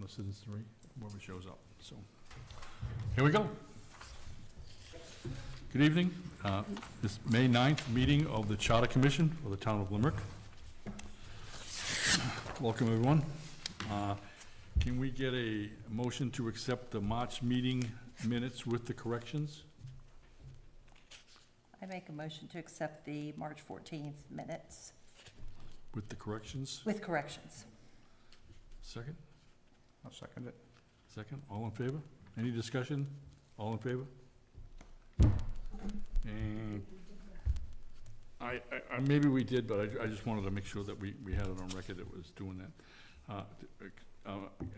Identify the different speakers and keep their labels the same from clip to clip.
Speaker 1: listed as 3, whoever shows up, so. Here we go. Good evening. This May 9th meeting of the Charter Commission for the Town of Limerick. Welcome, everyone. Can we get a motion to accept the March meeting minutes with the corrections?
Speaker 2: I make a motion to accept the March 14th minutes.
Speaker 1: With the corrections?
Speaker 2: With corrections.
Speaker 1: Second?
Speaker 3: I'll second it.
Speaker 1: Second, all in favor? Any discussion? All in favor? And maybe we did, but I just wanted to make sure that we had it on record that was doing that. I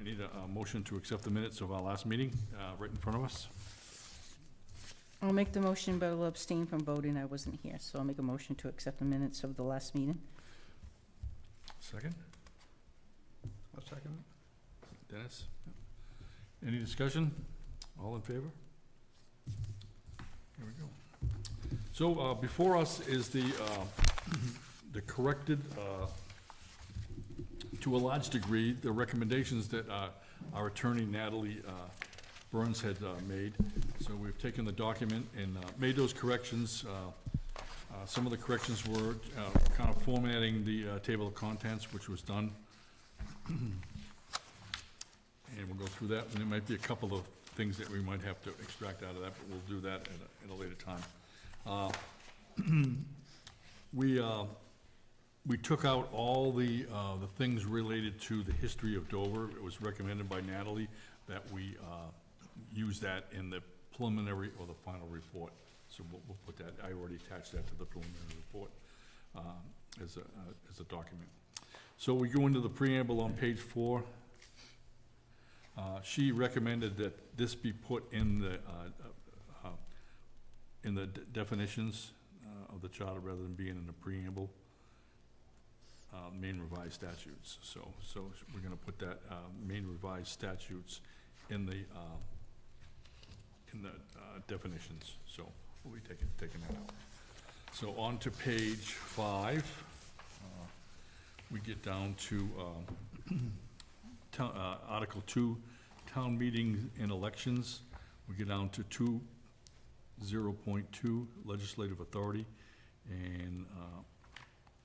Speaker 1: need a motion to accept the minutes of our last meeting, right in front of us.
Speaker 4: I'll make the motion, but I'll abstain from voting. I wasn't here, so I'll make a motion to accept the minutes of the last meeting.
Speaker 1: Second?
Speaker 3: I'll second it.
Speaker 1: Dennis? Any discussion? All in favor? Here we go. So before us is the corrected, to a large degree, the recommendations that our attorney Natalie Burns had made. So we've taken the document and made those corrections. Some of the corrections were kind of formatting the table of contents, which was done. And we'll go through that, and there might be a couple of things that we might have to extract out of that, but we'll do that at a later time. We took out all the things related to the history of Dover. It was recommended by Natalie that we use that in the preliminary or the final report. So we'll put that, I already attached that to the preliminary report as a document. So we go into the preamble on page 4. She recommended that this be put in the definitions of the charter rather than being in the preamble, Maine revised statutes. So we're going to put that Maine revised statutes in the definitions. So we'll be taking that out. So on to page 5, we get down to Article 2, Town Meetings and Elections. We get down to 2.0.2, Legislative Authority, and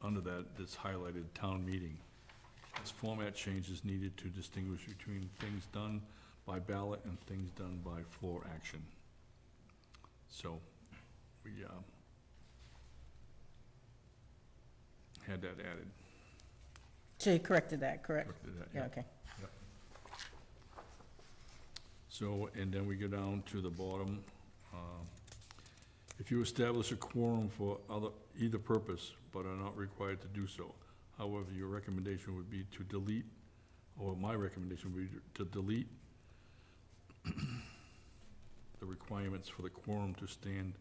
Speaker 1: under that, it's highlighted Town Meeting. This format change is needed to distinguish between things done by ballot and things done by floor action. So we had that added.
Speaker 4: So you corrected that, correct?
Speaker 1: Corrected that,
Speaker 4: yeah.
Speaker 1: yeah.
Speaker 4: Okay.
Speaker 1: Yep. So, and then we go down to the bottom. If you establish a quorum for either purpose, but are not required to do so, however, your recommendation would be to delete, or my recommendation would be to delete the requirements for the quorum to stand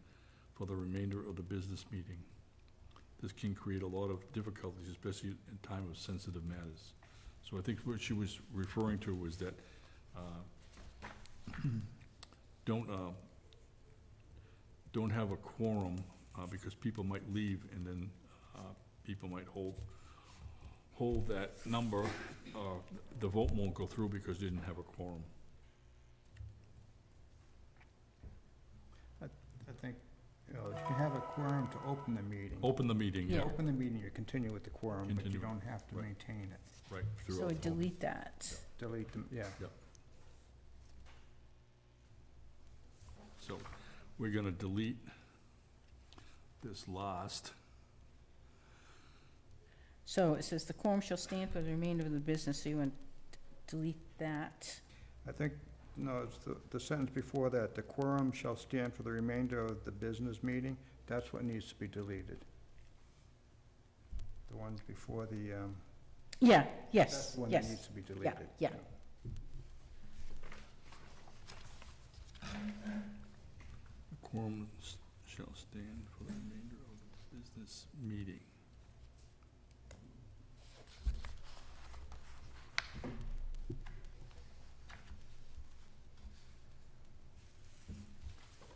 Speaker 1: for the remainder of the business meeting. This can create a lot of difficulties, especially in time of sensitive matters. So I think what she was referring to was that don't have a quorum because people might leave, and then people might hold that number. The vote won't go through because they didn't have a quorum.
Speaker 3: I think, you know, you can have a quorum to open the meeting.
Speaker 1: Open the meeting,
Speaker 4: Yeah.
Speaker 1: yeah.
Speaker 3: Open the meeting, you continue with the quorum, but
Speaker 1: Continue.
Speaker 3: you don't have to
Speaker 1: Right.
Speaker 3: maintain it.
Speaker 1: Right. throughout
Speaker 4: So
Speaker 1: the whole-
Speaker 4: delete that.
Speaker 3: Delete them, yeah.
Speaker 1: Yep. So we're going to delete this last.
Speaker 4: So it says the quorum shall stand for the remainder of the business, so you want to delete that.
Speaker 3: I think, no, it's the sentence before that, the quorum shall stand for the remainder of the business meeting. That's what needs to be deleted. The ones before the,
Speaker 4: Yeah,
Speaker 3: that's
Speaker 4: yes,
Speaker 3: the one that needs
Speaker 4: yes.
Speaker 3: to be deleted.
Speaker 4: Yeah.
Speaker 1: The quorum shall stand for the remainder of the business meeting.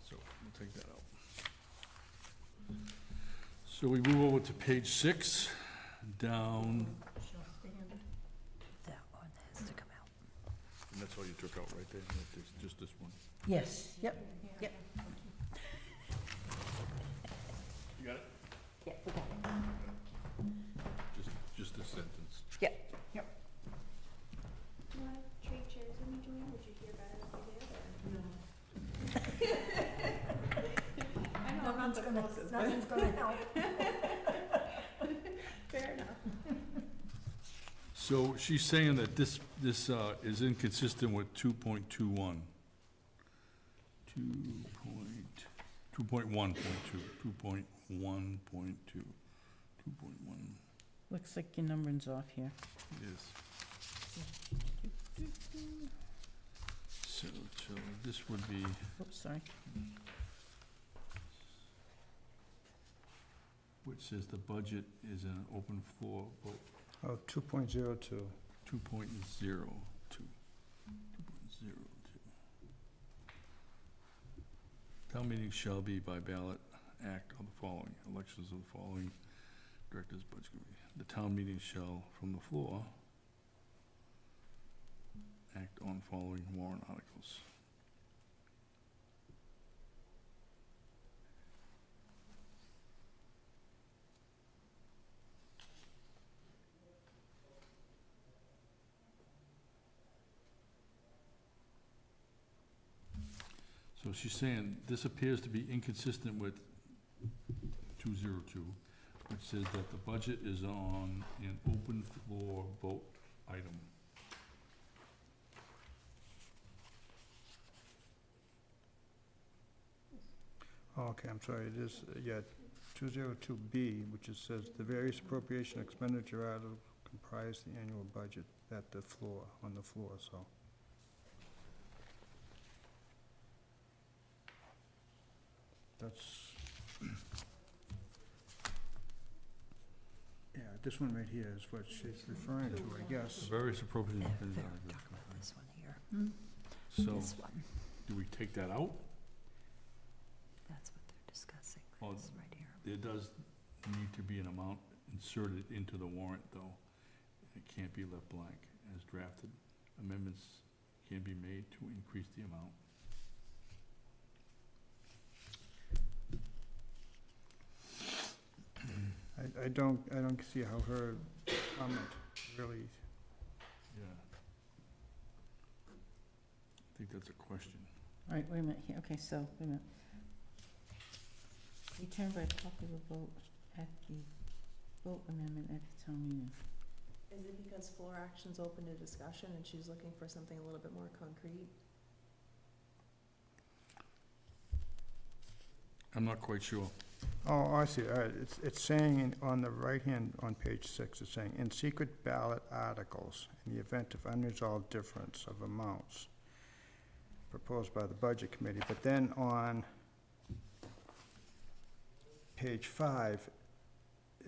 Speaker 1: So we'll take that out. So we move over to page 6, down,
Speaker 2: Shall stand. That one has to come out.
Speaker 1: took out right there, just this one.
Speaker 4: Yes, yep, yep.
Speaker 1: You got it?
Speaker 2: Yeah, we got it.
Speaker 1: Just this sentence.
Speaker 2: Yep.
Speaker 5: Do you want to trade chairs with me, Joanne? Would you hear better if you did? No. I know I'm not the closest, but
Speaker 2: Nothing's gonna help.
Speaker 5: fair enough.
Speaker 1: So she's saying that this is inconsistent with 2.21. 2.1.2, 2.1.2, 2.1.
Speaker 4: Looks like your numbering's off here.
Speaker 1: Yes. So this would be,
Speaker 4: Oops, sorry.
Speaker 1: which says the budget is an open floor vote,
Speaker 3: Oh, 2.02.
Speaker 1: 2.02. Town meeting shall be by ballot act on the following, elections of the following directors, budget committee. The town meeting shall, from the floor, act on following warrant articles. So she's saying this appears to be inconsistent with 202, which says that the budget is on an open floor vote item.
Speaker 3: Oh, okay, I'm sorry, it is, yeah, 202B, which says the various appropriation expenditure items comprise the annual budget at the floor, on the floor, so. That's, yeah, this one right here is what she's referring to, I guess.
Speaker 1: The various appropriation
Speaker 2: Yeah,
Speaker 1: expenditure
Speaker 2: fair.
Speaker 1: items.
Speaker 2: Talk about this one here.
Speaker 1: So,
Speaker 2: This one,
Speaker 1: do we take that out?
Speaker 2: that's what they're discussing,
Speaker 1: Well,
Speaker 2: this right here.
Speaker 1: There does need to be an amount inserted into the warrant, though. It can't be left blank. As drafted, amendments can be made to increase the amount.
Speaker 3: I don't see how her comment really,
Speaker 1: Yeah. I think that's a question.
Speaker 4: All right, wait a minute here, okay, so, wait a minute. Return by popular vote at the vote amendment at the town meeting.
Speaker 5: Is it because floor action's open to discussion and she's looking for something a little bit more concrete?
Speaker 1: I'm not quite sure.
Speaker 3: oh, I see, all right, it's saying on the right hand, on page 6, it's saying, in secret ballot articles, in the event of unresolved difference of amounts proposed by the budget committee, but then on page 5,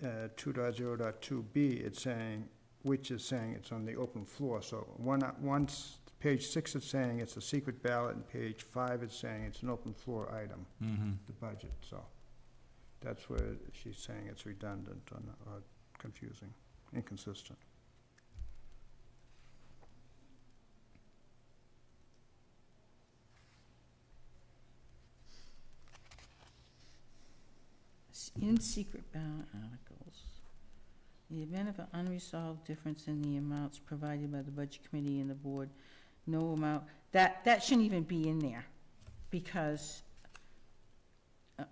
Speaker 3: 2.0.2B, it's saying, which is saying it's on the open floor, so once, page 6 is saying it's a secret ballot, and page 5 is saying it's an open floor item, the budget, so that's where she's saying it's redundant or confusing, inconsistent.
Speaker 4: In secret ballot articles, in the event of an unresolved difference in the amounts provided by the budget committee and the board, no amount, that shouldn't even be in there, because,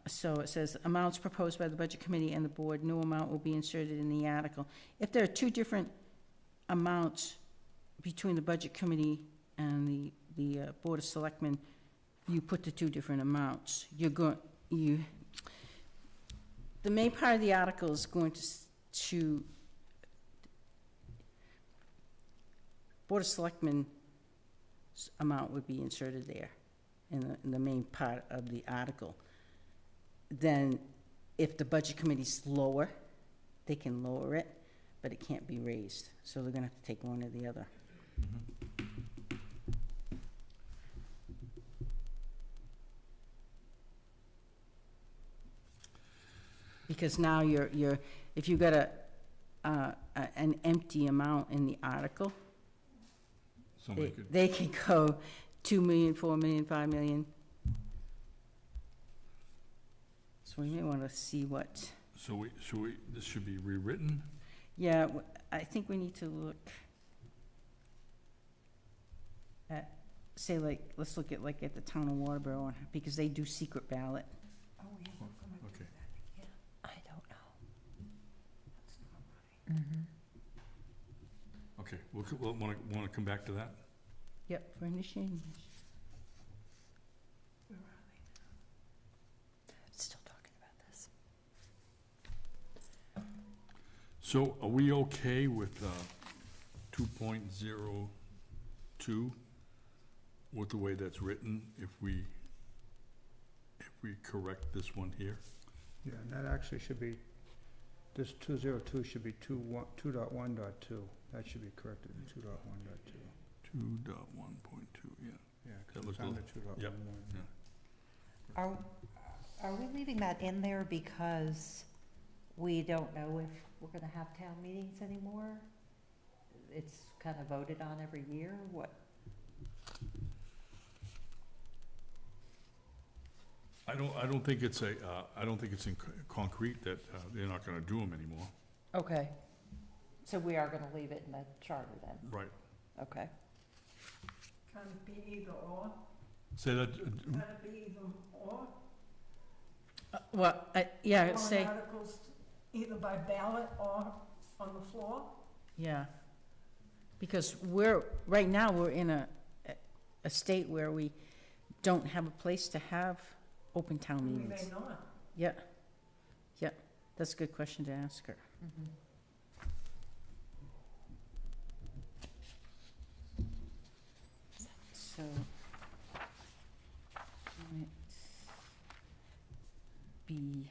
Speaker 4: so it says, amounts proposed by the budget committee and the board, no amount will be inserted in the article. If there are two different amounts between the budget committee and the board of selectmen, you put the two different amounts. The main part of the article is going to Board of Selectmen amount would be inserted there in the main part of the article. Then if the budget committee's lower, they can lower it, but it can't be raised. So they're gonna have to take one or the other. Because now if you got an empty amount in the article,
Speaker 1: Somebody could,
Speaker 4: They can go 2 million, 4 million, 5 million. So we may want to see what,
Speaker 1: so this should be rewritten?
Speaker 4: yeah, I think we need to look at, say, like, let's look at, like, at the town of Waterboro, because they do secret ballot.
Speaker 2: Oh, yeah, we're gonna do
Speaker 1: Okay.
Speaker 2: that, yeah. I don't know. Mm-hmm.
Speaker 1: Okay, we'll wanna come back to that?
Speaker 4: Yep, for initiating.
Speaker 2: Where are they now? Still talking about this.
Speaker 1: So are we okay with 2.02 with the way that's written, if we correct this one here?
Speaker 3: Yeah, and that actually should be, this 202 should be 2.1.2. That should be corrected to 2.1.2.
Speaker 1: 2.1.2, yeah.
Speaker 3: Yeah,
Speaker 1: That
Speaker 3: because
Speaker 1: looks
Speaker 3: it's under
Speaker 1: a
Speaker 3: 2.11.
Speaker 1: yep, yeah.
Speaker 2: Are we leaving that in there because we don't know if we're gonna have town meetings anymore? It's kind of voted on every year, what?
Speaker 1: I don't think it's I don't think it's in concrete that they're not gonna do them anymore.
Speaker 2: Okay. So we are gonna leave it in the charter then?
Speaker 1: Right.
Speaker 2: Okay.
Speaker 6: Can it be either or?
Speaker 1: Say that,
Speaker 6: Can it be either or?
Speaker 4: Well, yeah,
Speaker 6: Warrant
Speaker 4: say,
Speaker 6: articles either by ballot or on the floor?
Speaker 4: yeah. Because right now, we're in a state where we don't have a place to have open town
Speaker 6: We
Speaker 4: meetings.
Speaker 6: may not.
Speaker 4: Yeah, yeah, that's a good question to ask her.
Speaker 2: Mhm.
Speaker 4: So, can it be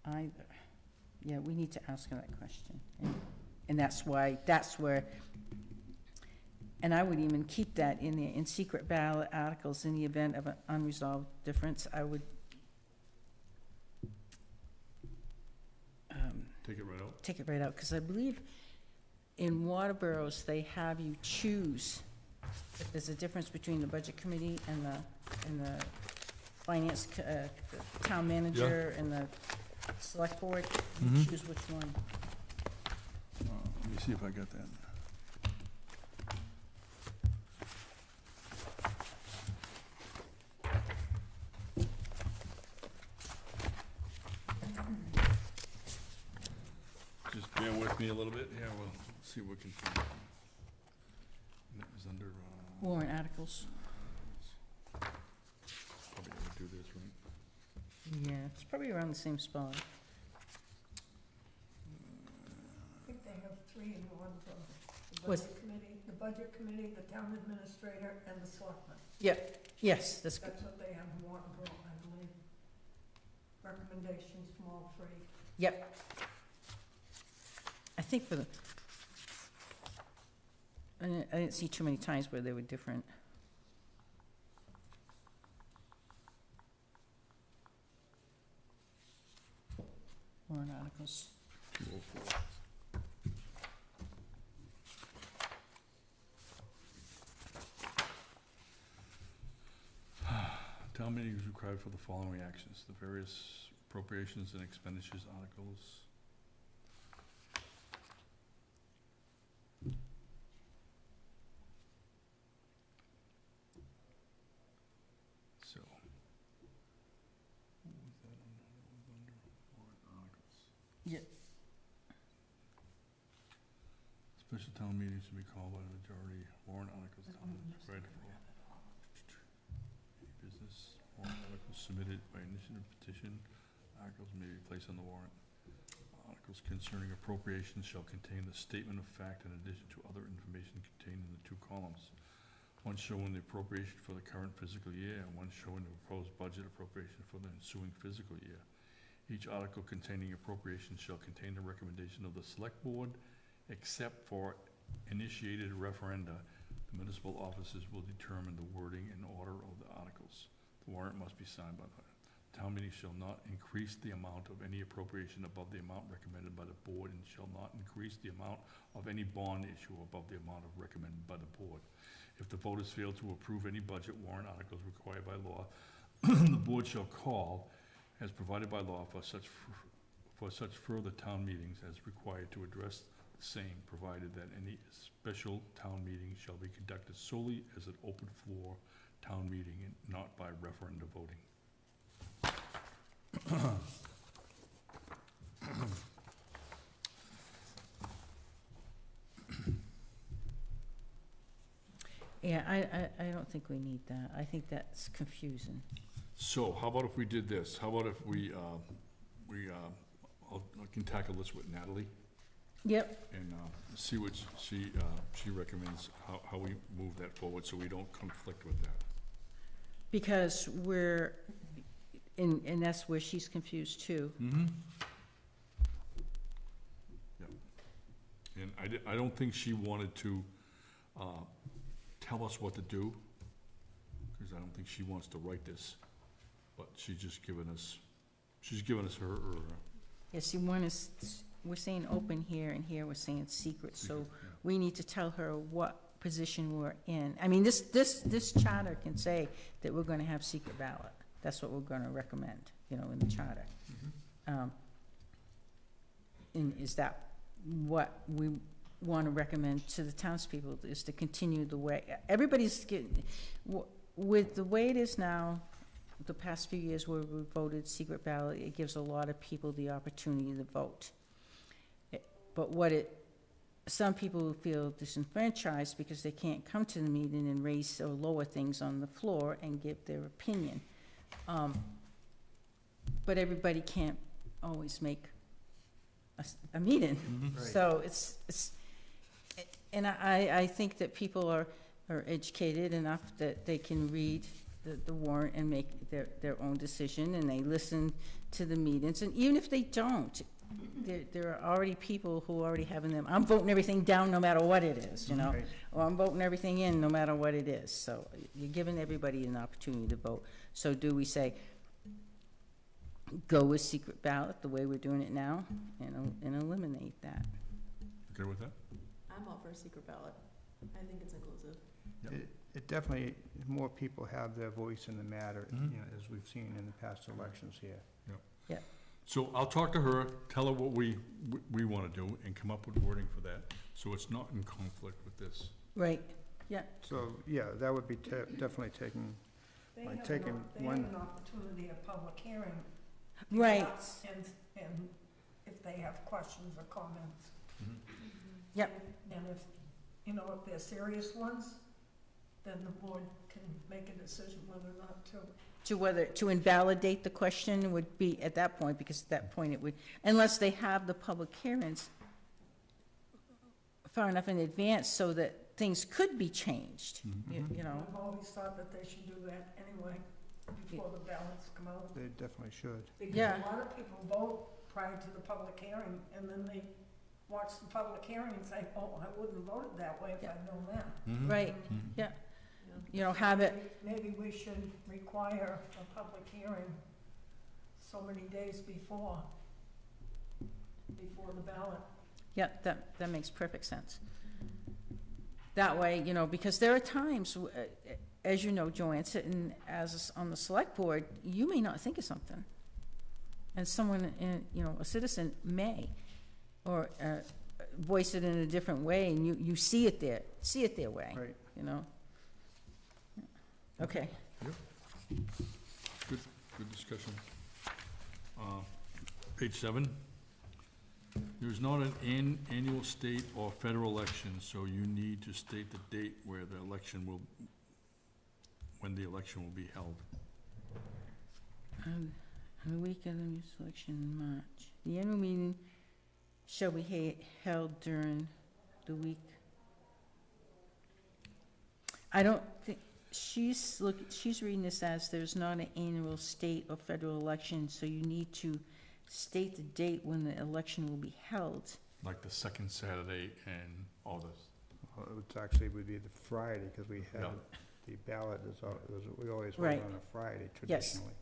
Speaker 4: either? Yeah, we need to ask her that question. And that's why, that's where, and I would even keep that in there, in secret ballot articles, in the event of an unresolved difference, I would
Speaker 1: take it right out.
Speaker 4: take it right out, because I believe in Waterboroughs, they have you choose if there's a difference between the budget committee and the finance, town manager and the select board, you
Speaker 1: Mhm.
Speaker 4: choose which one.
Speaker 1: Let me see if I got that. Just bear with me a little bit, yeah, we'll see what we can find. And that was under,
Speaker 4: Warrant articles.
Speaker 1: probably gonna do this, right?
Speaker 4: Yeah, it's probably around the same spot.
Speaker 6: I think they have three in one for the
Speaker 4: Was-
Speaker 6: budget committee, the town administrator, and the selectmen.
Speaker 4: Yes, that's good.
Speaker 6: That's what they have in Waterboro, I believe. Recommendations from all three.
Speaker 4: Yep. I think for the, I didn't see too many times where they were different. Warrant articles.
Speaker 1: 204. Town meeting is required for the following actions, the various appropriations and expenditures articles. So. What was that under? That was under warrant articles.
Speaker 4: Yeah.
Speaker 1: Special town meetings should be called by the majority, warrant articles, town is required for. Any business, warrant articles submitted by initiative petition, articles may be placed on the warrant. Articles concerning appropriations shall contain the statement of fact in addition to other information contained in the two columns. One showing the appropriation for the current fiscal year and one showing the proposed budget appropriation for the ensuing fiscal year. Each article containing appropriations shall contain the recommendation of the select board, except for initiated referenda. The municipal officers will determine the wording and order of the articles. The warrant must be signed by the town meeting shall not increase the amount of any appropriation above the amount recommended by the board and shall not increase the amount of any bond issue above the amount of recommended by the board. If the voters fail to approve any budget warrant articles required by law, the board shall call, as provided by law, for such further town meetings as required to address the same, provided that any special town meeting shall be conducted solely as an open floor town meeting and not by referendum voting.
Speaker 4: Yeah, I don't think we need that. I think that's confusing.
Speaker 1: So how about if we did this? How about if I can tackle this with Natalie
Speaker 4: Yep,
Speaker 1: and see what she recommends, how we move that forward so we don't conflict with that.
Speaker 4: because and that's where she's confused too.
Speaker 1: Mm-hmm. Yep. And I don't think she wanted to tell us what to do, because I don't think she wants to write this, but she's given us her
Speaker 4: Yeah, see, one is, we're saying open here, and here we're saying secret, so
Speaker 1: secret, yeah.
Speaker 4: we need to tell her what position we're in. I mean, this charter can say that we're gonna have secret ballot. That's what we're gonna recommend, in the charter.
Speaker 1: Mhm.
Speaker 4: And is that what we wanna recommend to the townspeople, is to continue the way, everybody's getting, with the way it is now, the past few years where we voted secret ballot, it gives a lot of people the opportunity to vote. But some people feel disenfranchised because they can't come to the meeting and raise or lower things on the floor and give their opinion. But everybody can't always make a meeting.
Speaker 1: Mhm.
Speaker 3: Right.
Speaker 4: So and I think that people are educated enough that they can read the warrant and make their own decision, and they listen to the meetings, and even if they don't, there are already people who already have in them, I'm voting everything down no matter what it is,
Speaker 3: Right.
Speaker 4: or I'm voting everything in no matter what it is, so you're giving everybody an opportunity to vote. So do we say, go with secret ballot the way we're doing it now, and eliminate that?
Speaker 1: Okay with that?
Speaker 5: I'm all for a secret ballot. I think it's inclusive.
Speaker 1: Yep.
Speaker 3: It definitely, more people have their voice in the matter,
Speaker 1: Mhm.
Speaker 3: as we've seen in the past elections here.
Speaker 1: So I'll talk to her, tell her what we want to do, and come up with wording for that, so it's not in conflict with this.
Speaker 4: Right,
Speaker 3: So, yeah, that would be definitely taking,
Speaker 6: They
Speaker 3: Like
Speaker 6: have
Speaker 3: taking
Speaker 6: they
Speaker 3: one-
Speaker 6: have an opportunity at public hearing.
Speaker 4: right,
Speaker 6: And if they have questions or comments.
Speaker 4: Yep.
Speaker 6: And if they're serious ones, then the board can make a decision whether or not to.
Speaker 4: to invalidate the question would be at that point, because at that point it would, unless they have the public hearings far enough in advance so that things could be changed,
Speaker 1: Mhm.
Speaker 4: you know.
Speaker 6: I've always thought that they should do that anyway, before the ballots come out.
Speaker 3: they definitely should.
Speaker 6: Because
Speaker 4: Yeah.
Speaker 6: a lot of people vote prior to the public hearing, and then they watch the public hearing and say, oh, I wouldn't have voted that way if
Speaker 4: Yeah.
Speaker 6: I'd known that.
Speaker 1: Mhm.
Speaker 4: Right,
Speaker 1: Mhm.
Speaker 4: yeah. Have it,
Speaker 6: Maybe we should require a public hearing so many days before the ballot.
Speaker 4: yeah, that makes perfect sense. That way, because there are times, as you know, Joanne, sitting on the select board, you may not think of something. And someone, a citizen may, or voice it in a different way, and you see it their way,
Speaker 3: Right.
Speaker 4: Okay,
Speaker 1: Good discussion. Page 7. There is not an annual state or federal election, so you need to state the date when the election will be held.
Speaker 4: on the week of the new election in March, the annual meeting shall be held during the week. I don't think, she's reading this as there's not an annual state or federal election, so you need to state the date when the election will be held.
Speaker 1: Like the second Saturday in August.
Speaker 3: Well, would be the Friday, because we
Speaker 1: Yeah.
Speaker 3: have, the ballot we always vote
Speaker 4: Right.
Speaker 3: on a Friday
Speaker 4: Yes.
Speaker 3: traditionally.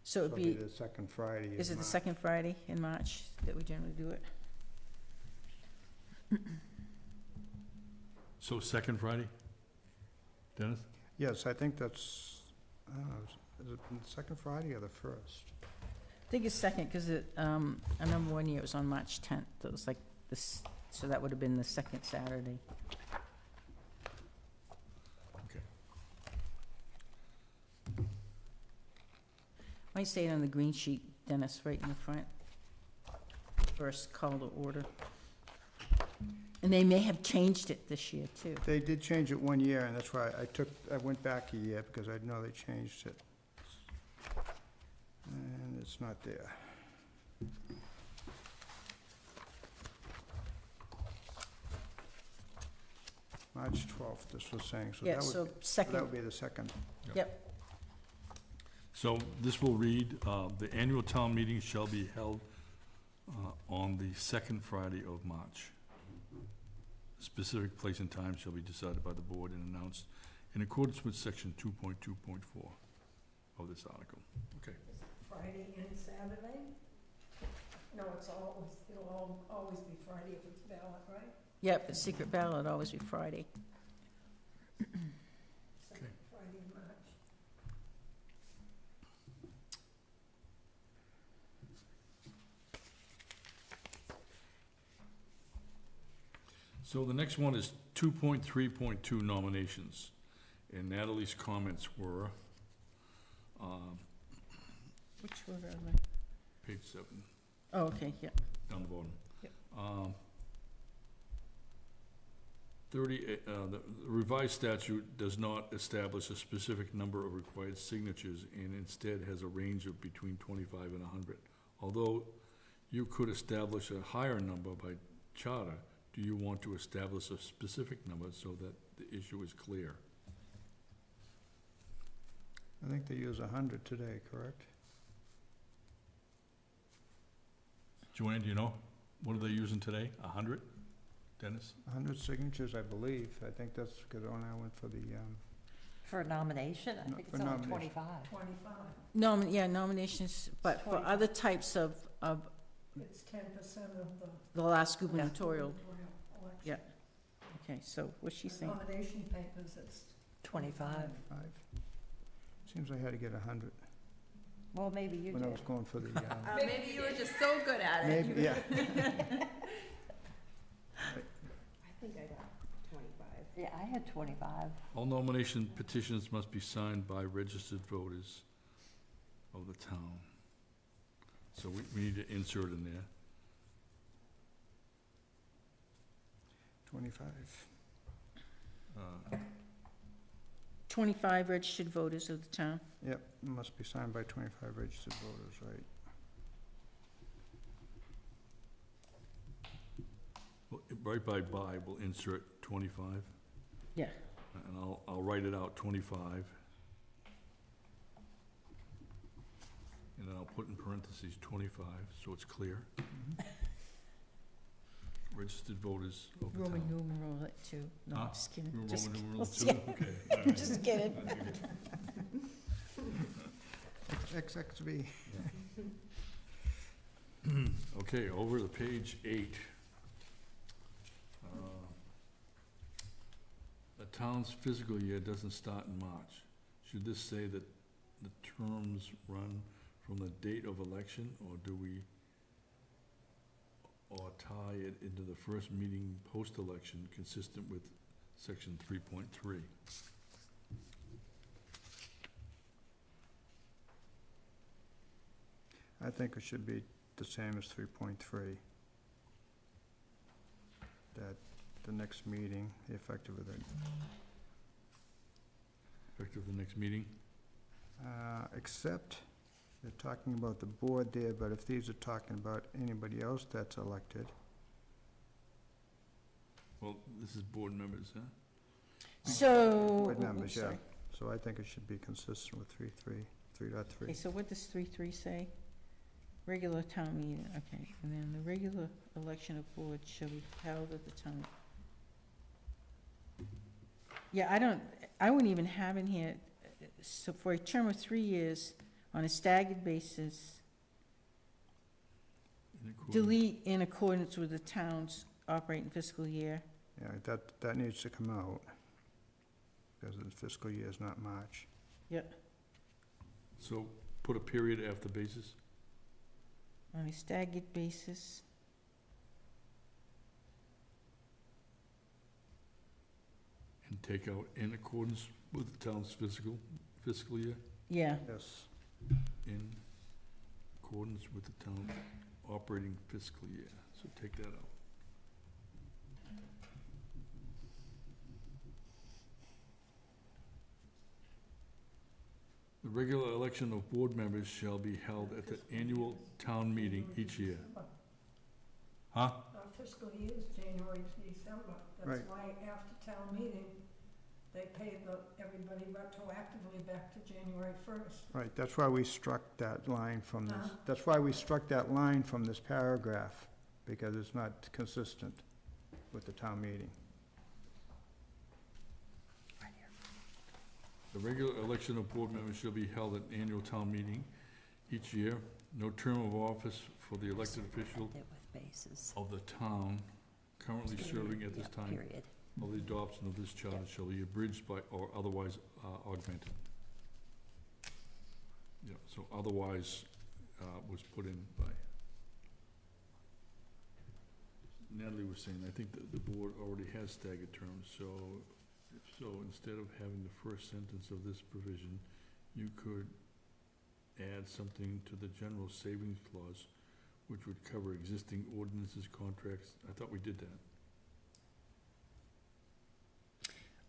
Speaker 4: So it'd
Speaker 3: So it'll
Speaker 4: be,
Speaker 3: the second Friday.
Speaker 4: is
Speaker 3: in
Speaker 4: it the
Speaker 3: March.
Speaker 4: second Friday in March that we generally do it?
Speaker 1: So second Friday? Dennis?
Speaker 3: Yes, I think that's, I don't know, is it the second Friday or the first?
Speaker 4: I think it's second, because it, I remember one year it was on March 10th. It was like this, so that would have been the second Saturday.
Speaker 1: Okay.
Speaker 4: Might say it on the green sheet, Dennis, right in the front. First call to order. And they may have changed it this year, too.
Speaker 3: They did change it one year, and that's why I went back a year, because I know they changed it. And it's not there. March 12th, this was saying, so
Speaker 4: Yeah,
Speaker 3: that
Speaker 4: so
Speaker 3: would, that
Speaker 4: second,
Speaker 3: would be the second.
Speaker 4: yep,
Speaker 1: So this will read, the annual town meeting shall be held on the second Friday of March. Specific place and time shall be decided by the board and announced in accordance with section 2.2.4 of this article. Okay.
Speaker 6: Friday and Saturday? No, it'll always be Friday if it's ballot, right?
Speaker 4: yep, the secret ballot would always be Friday.
Speaker 6: Second Friday in March.
Speaker 1: So the next one is 2.3.2 nominations. And Natalie's comments were,
Speaker 4: Which were they?
Speaker 1: page 7,
Speaker 4: Oh, okay, yeah.
Speaker 1: down the bottom.
Speaker 4: Yep.
Speaker 1: 30, the revised statute does not establish a specific number of required signatures and instead has a range of between 25 and 100. Although you could establish a higher number by charter, do you want to establish a specific number so that the issue is clear?
Speaker 3: I think they use 100 today, correct?
Speaker 1: Joanne, do you know? What are they using today? 100? Dennis?
Speaker 3: 100 signatures, I believe. I think that's because when I went for the,
Speaker 2: For a nomination, I
Speaker 3: No,
Speaker 2: think
Speaker 3: for
Speaker 2: it's only
Speaker 3: nomination.
Speaker 2: 25.
Speaker 6: 25.
Speaker 4: Yeah, nominations, but for
Speaker 6: 25.
Speaker 4: other types of
Speaker 6: It's 10% of
Speaker 4: the last gubernatorial,
Speaker 6: election.
Speaker 4: yeah. Okay, so what's she saying?
Speaker 6: Nomination papers, it's
Speaker 2: 25.
Speaker 3: 5. Seems I had to get 100
Speaker 2: Well, maybe you
Speaker 3: when I
Speaker 2: did.
Speaker 3: was going for the,
Speaker 5: Maybe you were just so good at it.
Speaker 3: maybe, yeah.
Speaker 5: I think I got 25.
Speaker 2: Yeah, I had 25.
Speaker 1: All nomination petitions must be signed by registered voters of the town. So we need to insert in there.
Speaker 3: 25.
Speaker 4: 25 registered voters of the town.
Speaker 3: Yep, it must be signed by 25 registered voters, right?
Speaker 1: Well, right by, we'll insert 25.
Speaker 4: Yeah.
Speaker 1: And I'll write it out, 25. And then I'll put in parentheses 25, so it's clear. Registered voters of the
Speaker 4: Roman
Speaker 1: town.
Speaker 4: numeral it too. No,
Speaker 1: Huh?
Speaker 4: I'm just kidding.
Speaker 1: Roman
Speaker 4: Just
Speaker 1: numeral two?
Speaker 4: kidding.
Speaker 1: Okay, all right.
Speaker 4: Just kidding.
Speaker 3: XXV.
Speaker 1: Okay, over to page 8. The town's fiscal year doesn't start in March. Should this say that the terms run from the date of election, or do we, or tie it into the first meeting post-election consistent with section 3.3?
Speaker 3: I think it should be the same as 3.3. That the next meeting, the effective of the,
Speaker 1: Effective the next meeting?
Speaker 3: except they're talking about the board there, but if these are talking about anybody else that's elected,
Speaker 1: Well, this is board members, huh?
Speaker 4: So.
Speaker 3: board
Speaker 4: ooh,
Speaker 3: members, yeah.
Speaker 4: sorry.
Speaker 3: So I think it should be consistent with 3.3.
Speaker 4: Okay, so what does 3.3 say? Regular town meeting, okay, and then the regular election of board shall be held at the town. Yeah, I wouldn't even have in here, so for a term of 3 years, on a staggered basis,
Speaker 1: In accordance-
Speaker 4: delete in accordance with the town's operating fiscal year.
Speaker 3: Yeah, that needs to come out, because the fiscal year is not March.
Speaker 4: Yep.
Speaker 1: So put a period after basis?
Speaker 4: On a staggered basis,
Speaker 1: And take out in accordance with the town's fiscal year?
Speaker 4: yeah,
Speaker 3: Yes.
Speaker 1: In accordance with the town operating fiscal year, so take that out. The regular election of board members shall be held at the annual town meeting each year. Huh?
Speaker 6: Our fiscal year is January to December. That's
Speaker 3: Right.
Speaker 6: why after town meeting, they pay everybody retroactively back to January 1st.
Speaker 3: Right, that's why we struck that line from this,
Speaker 6: Huh?
Speaker 3: that's why we struck that line from this paragraph, because it's not consistent with the town meeting.
Speaker 1: The regular election of board members shall be held at annual town meeting each year. No term of office for the elected official
Speaker 2: End it with bases.
Speaker 1: of the town currently serving at this
Speaker 2: Yeah,
Speaker 1: time
Speaker 2: period.
Speaker 1: of the adoption of this charter shall be abridged by or otherwise augmented. Yeah, so otherwise was put in by. Natalie was saying, I think that the board already has staggered terms, so instead of having the first sentence of this provision, you could add something to the general savings clause, which would cover existing ordinances, contracts. I thought we did that.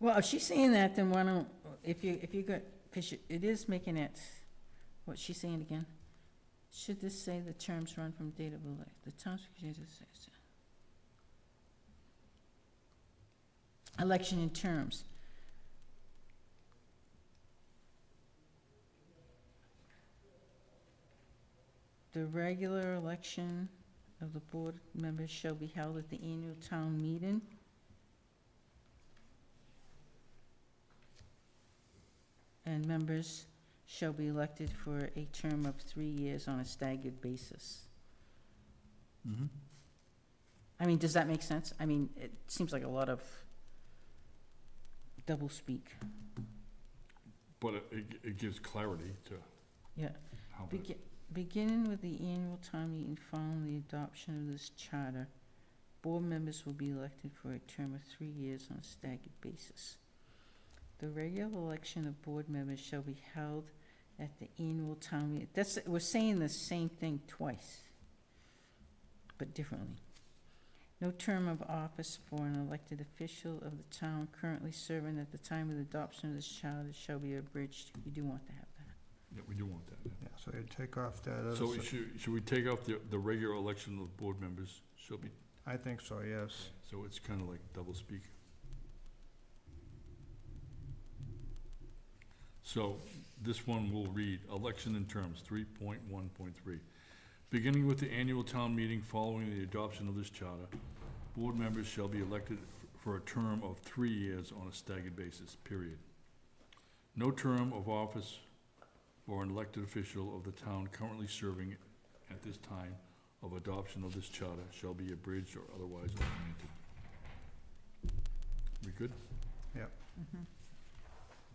Speaker 4: well, if she's saying that, then why don't, if you got, because it is making it, what's she saying again? Should this say the terms run from date of the town's election in terms? The regular election of the board members shall be held at the annual town meeting. And members shall be elected for a term of 3 years on a staggered basis.
Speaker 1: Mm-hmm.
Speaker 4: I mean, does that make sense? I mean, it seems like a lot of doublespeak.
Speaker 1: But it gives clarity to
Speaker 4: Yeah.
Speaker 1: how the,
Speaker 4: Beginning with the annual town meeting following the adoption of this charter, board members will be elected for a term of 3 years on a staggered basis. The regular election of board members shall be held at the annual town meeting. We're saying the same thing twice, but differently. No term of office for an elected official of the town currently serving at the time of the adoption of this charter shall be abridged. You do want to have that.
Speaker 1: yeah, we do want that.
Speaker 3: Yeah, so you take off that other.
Speaker 1: So should we take off the regular election of board members shall be,
Speaker 3: I think so, yes.
Speaker 1: so it's kind of like doublespeak. So this one will read, election in terms, 3.1.3. Beginning with the annual town meeting following the adoption of this charter, board members shall be elected for a term of 3 years on a staggered basis, period. No term of office for an elected official of the town currently serving at this time of adoption of this charter shall be abridged or otherwise augmented. We good?
Speaker 3: Yep.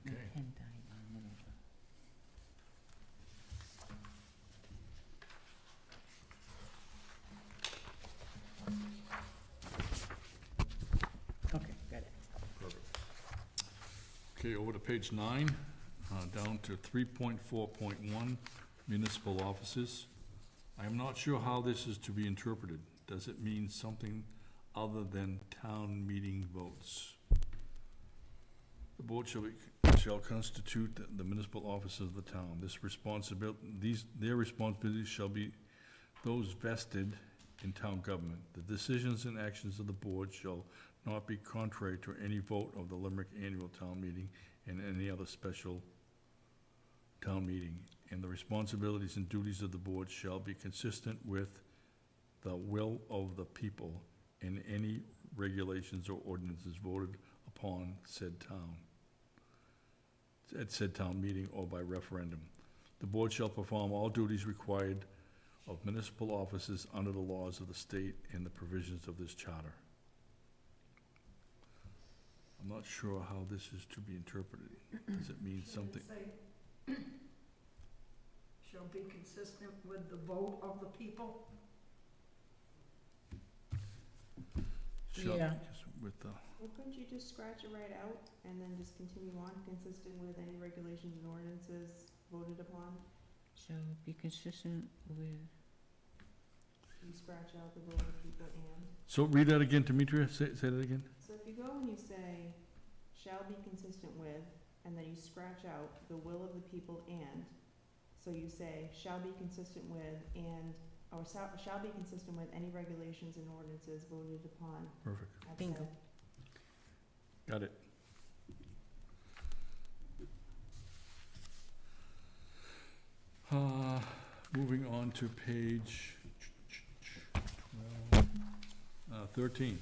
Speaker 1: Okay.
Speaker 4: Pen died in the middle of it. Okay, got it.
Speaker 1: Perfect. Okay, over to page 9, down to 3.4.1, municipal offices. I am not sure how this is to be interpreted. Does it mean something other than town meeting votes? The board shall constitute the municipal offices of the town. Their responsibilities shall be those vested in town government. The decisions and actions of the board shall not be contrary to any vote of the Limerick annual town meeting and any other special town meeting. And the responsibilities and duties of the board shall be consistent with the will of the people and any regulations or ordinances voted upon at said town meeting or by referendum. The board shall perform all duties required of municipal offices under the laws of the state and the provisions of this charter. I'm not sure how this is to be interpreted. Does it mean something?
Speaker 6: Say, shall be consistent with the vote of the people.
Speaker 1: Shall-
Speaker 4: Yeah.
Speaker 1: With the,
Speaker 5: Well, couldn't you just scratch it right out and then just continue on, consistent with any regulations and ordinances voted upon?
Speaker 4: Shall be consistent with,
Speaker 5: You scratch out the will of the people and.
Speaker 1: so read that again, Demetria, say that again?
Speaker 5: So if you go and you say, shall be consistent with, and then you scratch out the will of the people and, so you say, shall be consistent with and, or shall be consistent with any regulations and ordinances voted upon.
Speaker 1: Perfect,
Speaker 5: at
Speaker 4: Bingo.
Speaker 5: said-
Speaker 1: got it. Moving on to page 13.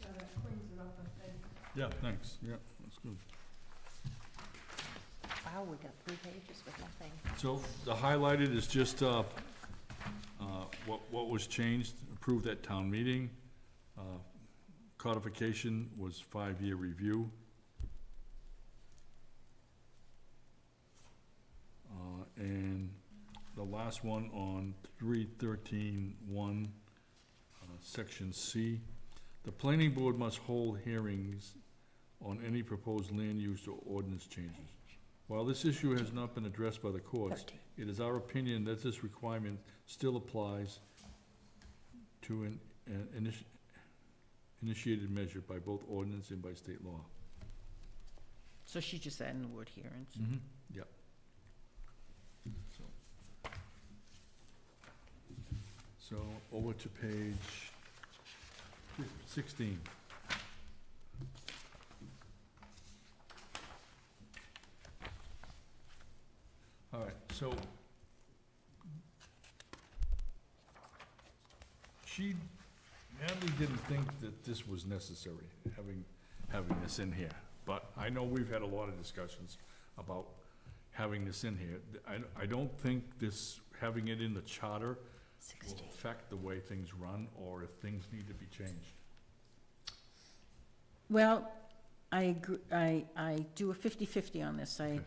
Speaker 6: Yeah, that cleans it up, I think.
Speaker 1: Yeah, thanks, yeah, that's good.
Speaker 2: Wow, we got 3 pages with nothing.
Speaker 1: So the highlighted is just, what was changed, approved at town meeting. Codification was 5-year review. And the last one on 313-1, section C, the planning board must hold hearings on any proposed land use or ordinance changes. While this issue has not been addressed by the courts,
Speaker 2: 13.
Speaker 1: it is our opinion that this requirement still applies to an initiated measure by both ordinance and by state law.
Speaker 4: so she just added the word hearings.
Speaker 1: Mm-hmm. Yep. So, over to page 16. All right, so Natalie didn't think that this was necessary, having this in here. But I know we've had a lot of discussions about having this in here. I don't think this, having it in the charter will
Speaker 2: 16.
Speaker 1: affect the way things run, or if things need to be changed.
Speaker 4: Well, I agree, I do a 50-50 on this. I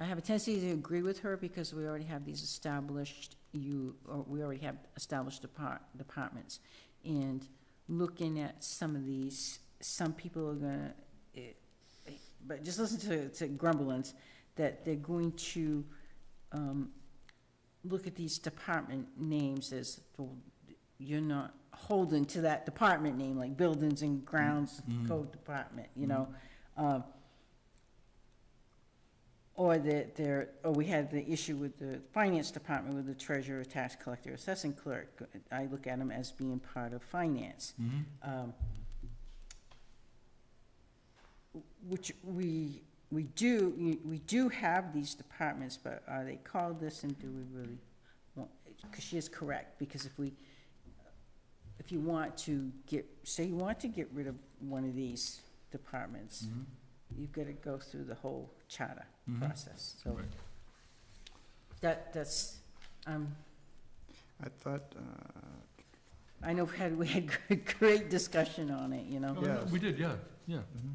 Speaker 4: have a tendency to agree with her because we already have these established, we already have established departments. And looking at some of these, some people are gonna, but just listen to grumblings, that they're going to, look at these department names as, well, you're not holding to that department name, like Buildings and Grounds Code Department, you know? Or or we had the issue with the finance department with the treasurer, tax collector, assessing clerk. I look at them as being part of finance. Which we do have these departments, but are they called this, and do we really want, because she is correct, because if you want to say you want to get rid of one of these departments, you've got to go through the whole charter process, so
Speaker 1: Right.
Speaker 4: that's,
Speaker 3: I thought,
Speaker 4: I know we had great discussion on it, you know?
Speaker 1: Oh, yeah,
Speaker 3: Yes.
Speaker 1: we did, yeah.
Speaker 3: mhm.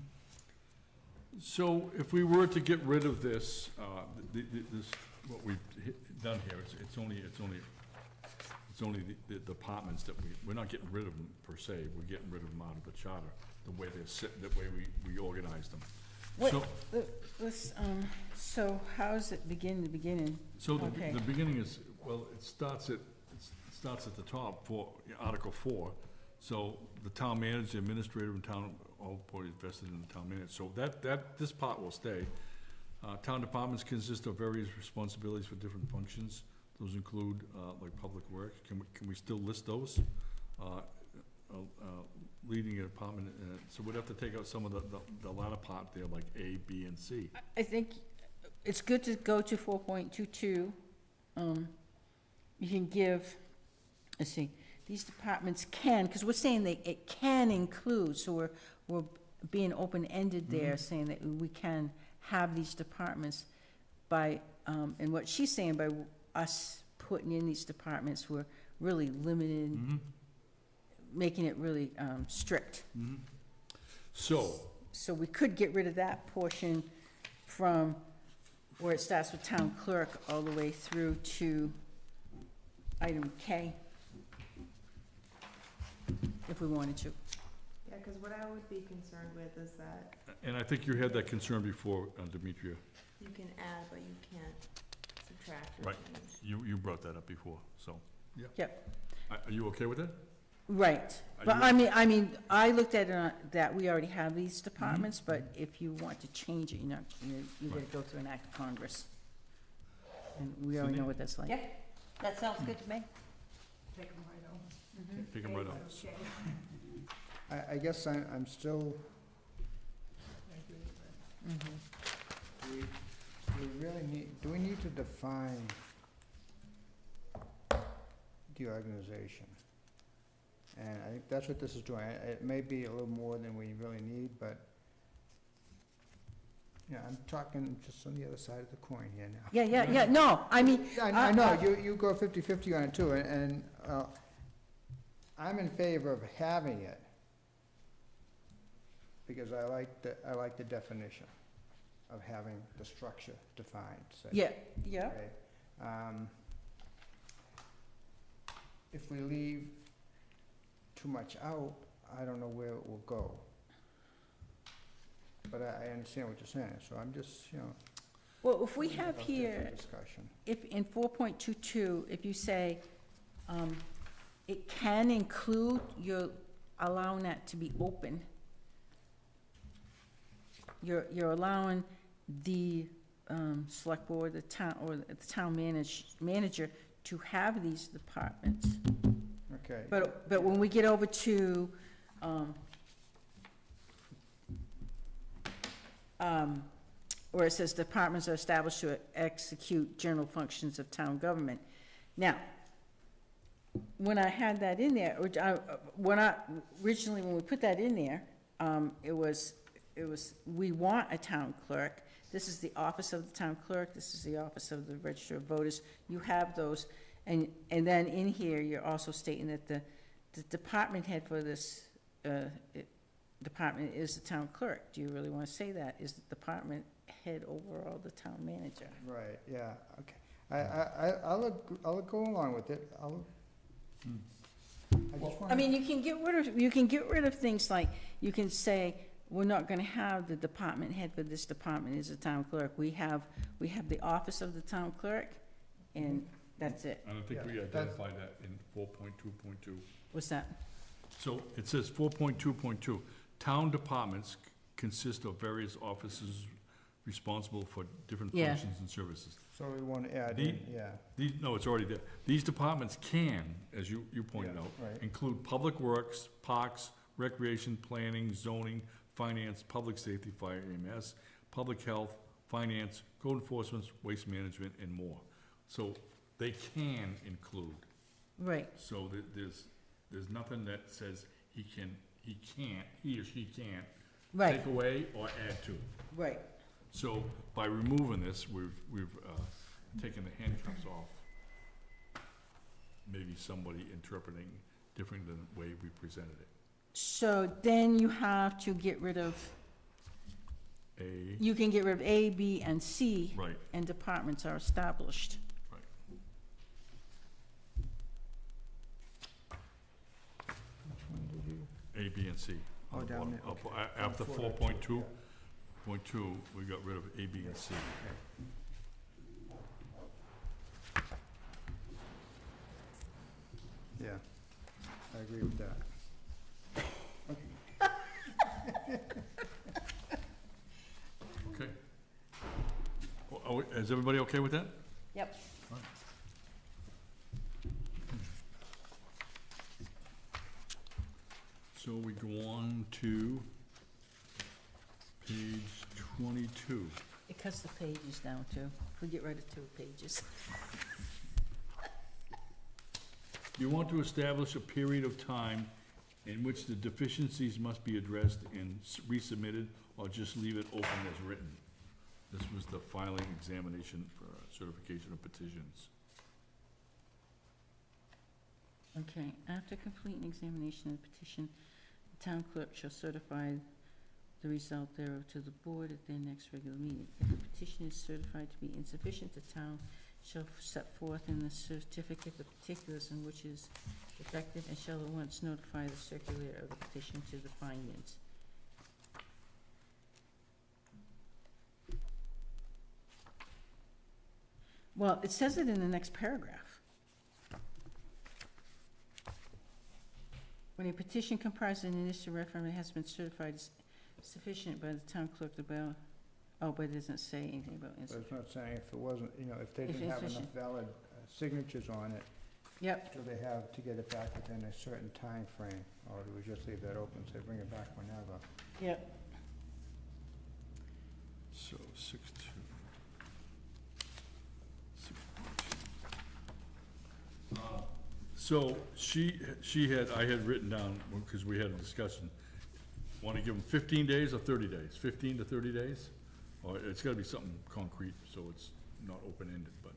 Speaker 1: So if we were to get rid of this, this, what we've done here, it's only the departments that we're not getting rid of them per se, we're getting rid of them out of the charter, the way they're the way we organize them.
Speaker 4: What,
Speaker 1: So-
Speaker 4: so how's it begin, the beginning?
Speaker 1: So
Speaker 4: Okay.
Speaker 1: the beginning is, well, it starts at the top for Article 4. So the town manager, administrator, and town, all parties vested in the town manager. So this part will stay. Town departments consist of various responsibilities for different functions. Those include, like public works. Can we still list those? Leading a department, so we'd have to take out some of the latter part there, like A, B, and C.
Speaker 4: I think it's good to go to 4.22. You can give, let's see, these departments can, because we're saying that it can include, so we're being open-ended there, saying that we can have these departments by and what she's saying by us putting in these departments, we're really limited,
Speaker 1: Mhm.
Speaker 4: making it really, strict.
Speaker 1: Mhm. So,
Speaker 4: So we could get rid of that portion from where it starts with town clerk all the way through to item K, if we wanted to.
Speaker 5: Yeah, because what I would be concerned with is that
Speaker 1: and I think you had that concern before, Demetria.
Speaker 5: you can add, but you can't subtract or
Speaker 1: Right.
Speaker 5: change.
Speaker 1: You brought that up before, so, yeah.
Speaker 4: Yep.
Speaker 1: Are you okay with that?
Speaker 4: Right,
Speaker 1: Are
Speaker 4: but
Speaker 1: you-
Speaker 4: I mean, I looked at it on, that we already have these departments, but if you want to change it, you gotta
Speaker 1: Right.
Speaker 4: go through an act of Congress. And we already know what that's like.
Speaker 2: Yeah, that sounds good to me.
Speaker 6: Take them right out.
Speaker 2: Mhm.
Speaker 1: Take them right out.
Speaker 6: Okay.
Speaker 3: I guess I'm still,
Speaker 6: I agree with that.
Speaker 2: Mhm.
Speaker 3: we really need, do we need to define the organization? And I think that's what this is doing. It may be a little more than we really need, but, yeah, I'm talking just on the other side of the coin here now.
Speaker 4: Yeah, no, I mean,
Speaker 3: I know, you go 50/50 on it too, and I'm in favor of having it, because I like the definition of having the structure defined, say.
Speaker 4: yeah,
Speaker 3: Okay. If we leave too much out, I don't know where it will go. But I understand what you're saying, so I'm just,
Speaker 4: well, if we have
Speaker 3: up there for
Speaker 4: here,
Speaker 3: discussion.
Speaker 4: if in 4.22, if you say, it can include, you're allowing that to be open. You're allowing the, select board, the town, or the town manager to have these departments.
Speaker 3: Okay.
Speaker 4: But when we get over to, where it says departments are established to execute general functions of town government. Now, when I had that in there, originally, when we put that in there, it was, we want a town clerk. This is the office of the town clerk, this is the office of the register of voters. You have those, and then in here, you're also stating that the department head for this, department is the town clerk. Do you really want to say that? Is the department head overall the town manager?
Speaker 3: Right, yeah, okay. I'll go along with it. I just wanna.
Speaker 4: I mean, you can get rid of things like, you can say, we're not gonna have the department head for this department is the town clerk. We have the office of the town clerk, and that's it.
Speaker 1: I don't think
Speaker 3: Yeah,
Speaker 1: we
Speaker 3: that's-
Speaker 1: identified that in 4.2.2.
Speaker 4: What's that?
Speaker 1: So it says 4.2.2, town departments consist of various offices responsible for different
Speaker 4: Yeah.
Speaker 1: functions and services.
Speaker 3: So we want to add
Speaker 1: The-
Speaker 3: in, yeah,
Speaker 1: No, it's already there. These departments can, as you pointed
Speaker 3: Yeah,
Speaker 1: out,
Speaker 3: right.
Speaker 1: include public works, parks, recreation, planning, zoning, finance, public safety, fire EMS, public health, finance, code enforcement, waste management, and more. So they can include.
Speaker 4: Right,
Speaker 1: So there's nothing that says he or she can't
Speaker 4: right,
Speaker 1: take away or add to.
Speaker 4: right.
Speaker 1: So by removing this, we've taken the handcuffs off. Maybe somebody interpreting different than the way we presented it.
Speaker 4: So then you have to get rid of, you can get rid of A, B, and C,
Speaker 1: Right,
Speaker 4: and departments are established.
Speaker 1: right.
Speaker 3: which one did you?
Speaker 1: A, B, and C. on
Speaker 3: Oh,
Speaker 1: the
Speaker 3: down
Speaker 1: bottom.
Speaker 3: there,
Speaker 1: Up-
Speaker 3: okay.
Speaker 1: After
Speaker 3: 4.2,
Speaker 1: 4.2.2, we got rid of A, B, and C.
Speaker 3: Yeah, I agree with that.
Speaker 1: Okay. Is everybody okay with that?
Speaker 2: Yep.
Speaker 1: So we go on to page 22.
Speaker 4: It cuts the pages down too. We get rid of 2 pages.
Speaker 1: You want to establish a period of time in which the deficiencies must be addressed and resubmitted, or just leave it open as written? This was the filing examination for certification of petitions.
Speaker 4: Okay, after completing examination of the petition, the town clerk shall certify the result thereof to the board at their next regular meeting. If the petition is certified to be insufficient, the town shall set forth in the certificate the particulars in which is defective and shall at once notify the circulator of the petition to the findings. Well, it says it in the next paragraph. When a petition comprising an initial referendum has been certified as sufficient by the town clerk to bear, oh, but it doesn't say anything about
Speaker 3: But
Speaker 4: insufficient.
Speaker 3: it's not saying if it wasn't, if they
Speaker 4: If
Speaker 3: didn't have enough
Speaker 4: insufficient.
Speaker 3: valid signatures on it,
Speaker 4: Yep,
Speaker 3: do they have to get it back within a certain time frame, or do we just leave that open, say bring it back whenever?
Speaker 4: yep.
Speaker 1: So, 6-2. So, I had written down, because we had a discussion, want to give them 15 days or 30 days? 15 to 30 days? Or it's gotta be something concrete, so it's not open-ended, but,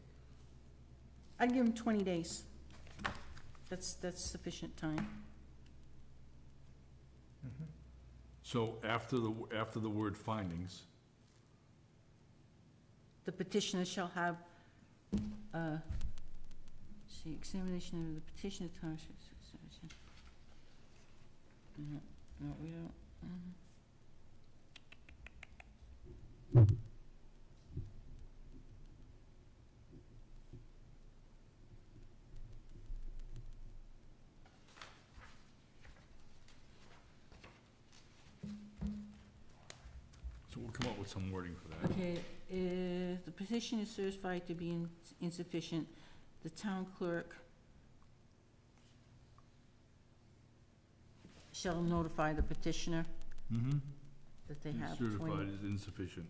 Speaker 4: I'd give them 20 days. That's sufficient time.
Speaker 1: so after the word findings,
Speaker 4: The petitioner shall have, see, examination of the petition of town. No, we don't.
Speaker 1: so we'll come up with some wording for that.
Speaker 4: Okay, if the petition is certified to be insufficient, the town clerk shall notify the petitioner
Speaker 1: Mm-hmm.
Speaker 4: that they have 20.
Speaker 1: Certified is insufficient.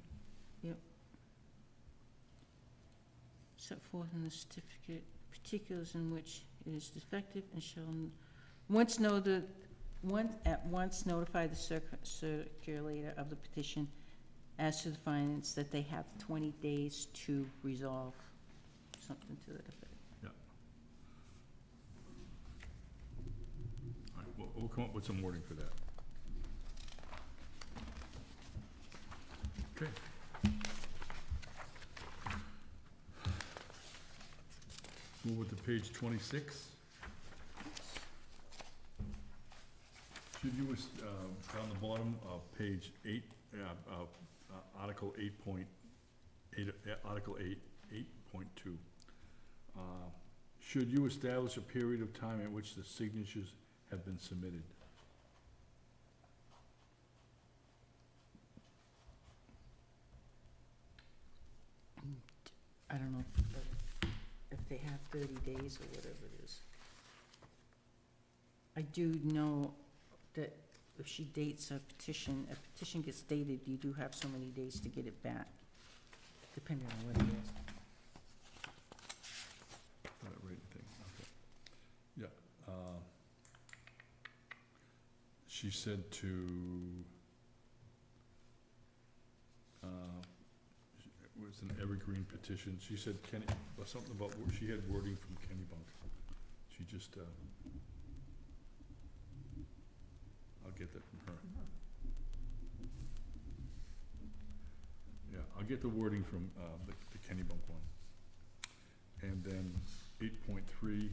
Speaker 4: Set forth in the certificate particulars in which it is defective and shall at once notify the circulator of the petition as to the findings that they have 20 days to resolve, something to that effect.
Speaker 1: All right, we'll come up with some wording for that. Okay. Move it to page 26. Should you, down the bottom of page 8, Article 8.8, Article 8, 8.2. Should you establish a period of time in which the signatures have been submitted?
Speaker 4: I don't know if they have 30 days or whatever it is. I do know that if she dates a petition gets dated, you do have so many days to get it back, depending on what it is.
Speaker 1: Thing, okay. Yeah, she said to, it was an evergreen petition, she said Kenny, or something about, she had wording from Kennybunk. She just, I'll get that from her. Yeah, I'll get the wording from, the Kennybunk one. And then 8.3,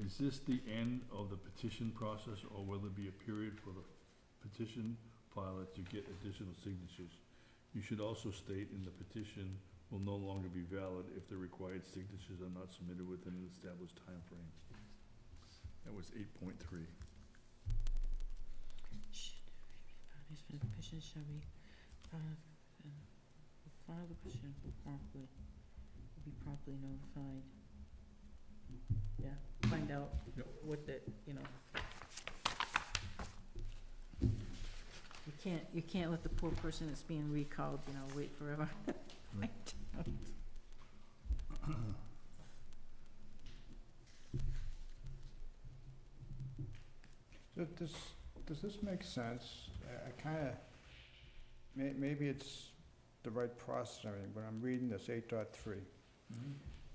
Speaker 1: is this the end of the petition process, or will there be a period for the petition filer to get additional signatures? You should also state in the petition will no longer be valid if the required signatures are not submitted within an established time frame. That was 8.3.
Speaker 4: Parties for the petition shall be file the petition will be promptly notified. Yeah, find out
Speaker 1: Yep.
Speaker 4: what the, you can't let the poor person that's being recalled, wait forever.
Speaker 1: Right.
Speaker 3: Does this make sense? I kinda, maybe it's the right process and everything, but I'm reading this 8.3.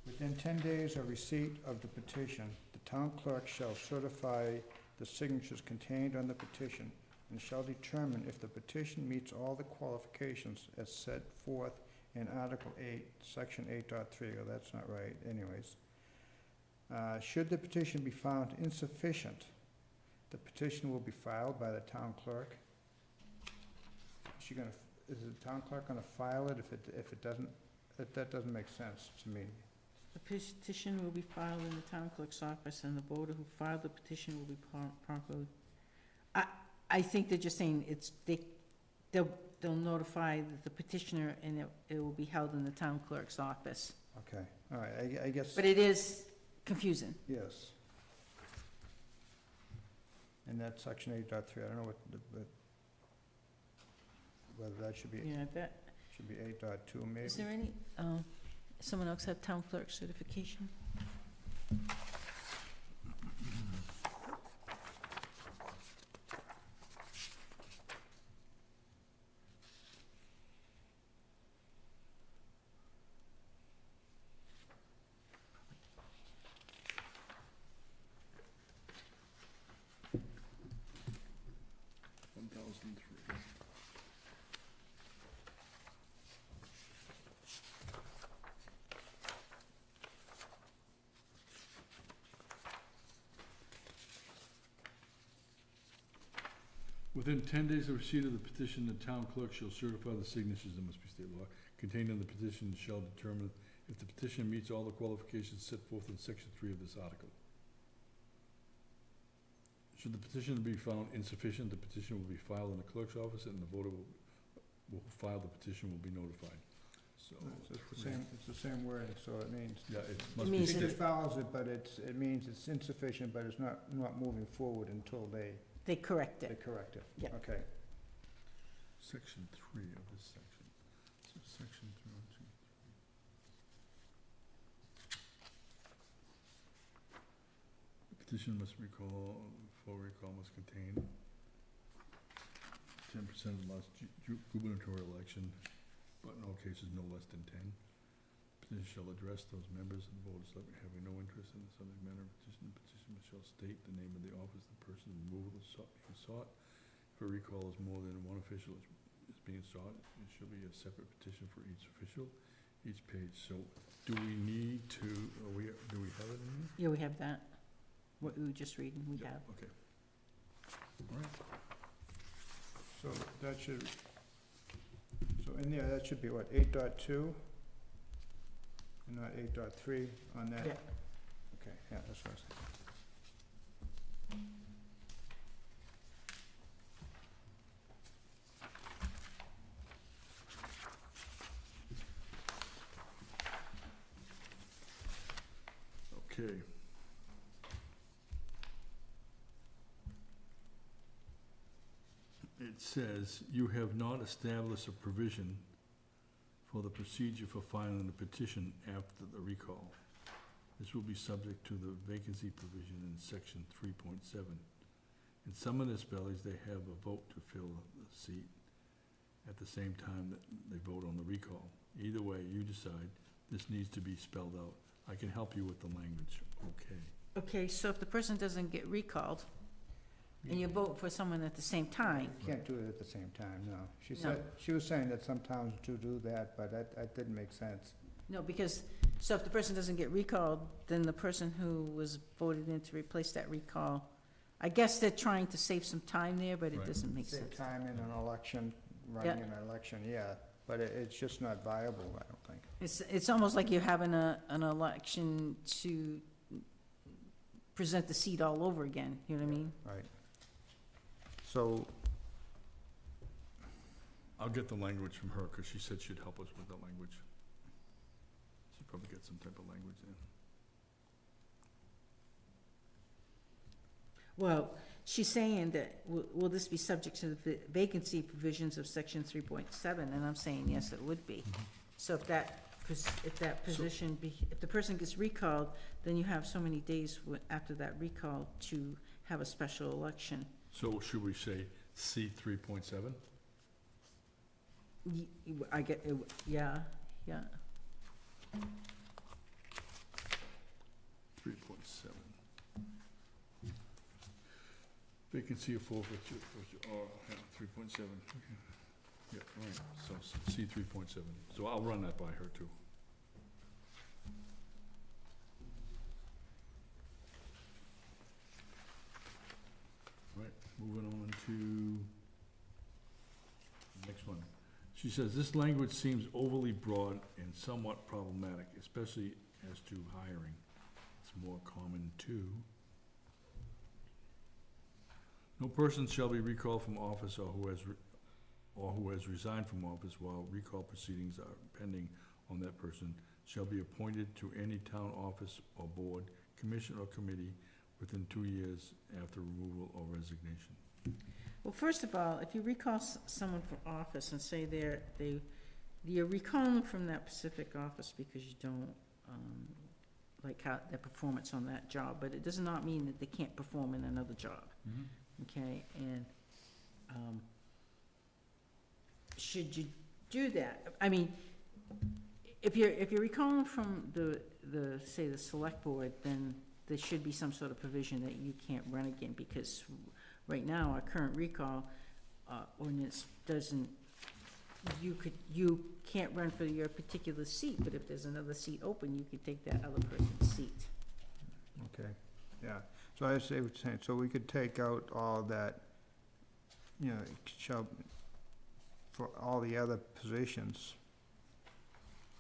Speaker 3: Within 10 days of receipt of the petition, the town clerk shall certify the signatures contained on the petition and shall determine if the petition meets all the qualifications as set forth in Article 8, Section 8.3. Oh, that's not right, anyways. Should the petition be found insufficient, the petition will be filed by the town clerk. Is the town clerk gonna file it if it doesn't, that doesn't make sense to me.
Speaker 4: The petition will be filed in the town clerk's office, and the voter who filed the petition will be properly. I think they're just saying they'll notify the petitioner, and it will be held in the town clerk's office.
Speaker 3: Okay, all right, I guess.
Speaker 4: But it is confusing.
Speaker 3: Yes. And that's Section 8.3, I don't know whether that should be,
Speaker 4: Yeah, that,
Speaker 3: should be 8.2 maybe.
Speaker 4: is there any, someone else have town clerk certification?
Speaker 1: Within 10 days of receipt of the petition, the town clerk shall certify the signatures, there must be state law, contained in the petition, shall determine if the petition meets all the qualifications set forth in Section 3 of this article. Should the petition be found insufficient, the petition will be filed in the clerk's office, and the voter will file the petition will be notified. So
Speaker 3: It's the same wording, so it means.
Speaker 1: yeah, it
Speaker 4: It
Speaker 1: must be.
Speaker 4: means
Speaker 3: It
Speaker 4: that-
Speaker 3: just follows it, but it means it's insufficient, but it's not moving forward until they
Speaker 4: They correct it.
Speaker 3: correct it.
Speaker 4: Yeah.
Speaker 3: Okay.
Speaker 1: Section 3 of this section. So Section 3, 1, 2, 3. The petition must recall, full recall must contain 10% of the last gubernatorial election, but in all cases no less than 10. Petition shall address those members and voters having no interest in the subject matter of petition. The petition shall state the name of the office, the person removal is being sought. If a recall is more than one official is being sought, it should be a separate petition for each official, each page. So do we need to, do we have it in here?
Speaker 4: Yeah, we have that. What we were just reading, we have.
Speaker 1: Okay. All right.
Speaker 3: So that should, so in there, that should be what, 8.2? And not 8.3 on that?
Speaker 4: Yeah.
Speaker 3: Okay, yeah, that's what I was thinking.
Speaker 1: Okay. It says, you have not established a provision for the procedure for filing the petition after the recall. This will be subject to the vacancy provision in section 3.7. In some municipalities, they have a vote to fill the seat at the same time that they vote on the recall. Either way, you decide. This needs to be spelled out. I can help you with the language, okay?
Speaker 4: Okay, so if the person doesn't get recalled, and you vote for someone at the same time,
Speaker 3: You can't do it at the same time, no. She
Speaker 4: No.
Speaker 3: said, she was saying that some towns do that, but that didn't make sense.
Speaker 4: no, because, so if the person doesn't get recalled, then the person who was voted in to replace that recall, I guess they're trying to save some time there, but it
Speaker 1: Right.
Speaker 4: doesn't make
Speaker 3: Same
Speaker 4: sense.
Speaker 3: time in an election, running an election, yeah, but it's just not viable, I don't think.
Speaker 4: It's almost like you're having an election to present the seat all over again, you know what I mean?
Speaker 3: Right. So,
Speaker 1: I'll get the language from her, because she said she'd help us with the language. She'd probably get some type of language in.
Speaker 4: Well, she's saying that, will this be subject to the vacancy provisions of section 3.7? And I'm saying, yes, it would be. So if that position, if the person gets recalled, then you have so many days after that recall to have a special election.
Speaker 1: So should we say C 3.7?
Speaker 4: I get, yeah.
Speaker 1: 3.7. Vacancy of forfeiture, oh, yeah, 3.7, okay. Yeah, all right, so C 3.7, so I'll run that by her too. All right, moving on to the next one. She says, this language seems overly broad and somewhat problematic, especially as to hiring. It's more common too. No person shall be recalled from office or who has resigned from office while recall proceedings are pending on that person shall be appointed to any town office or board, commission or committee within 2 years after removal or resignation.
Speaker 4: Well, first of all, if you recall someone from office and say you're recalling them from that specific office because you don't, like how their performance on that job, but it does not mean that they can't perform in another job. Okay, and, should you do that? I mean, if you're recalling from say the select board, then there should be some sort of provision that you can't run again, because right now, our current recall, ordinance doesn't, you can't run for your particular seat, but if there's another seat open, you could take that other person's seat.
Speaker 3: Okay, yeah, so I say, so we could take out all that, you know, shall, for all the other positions,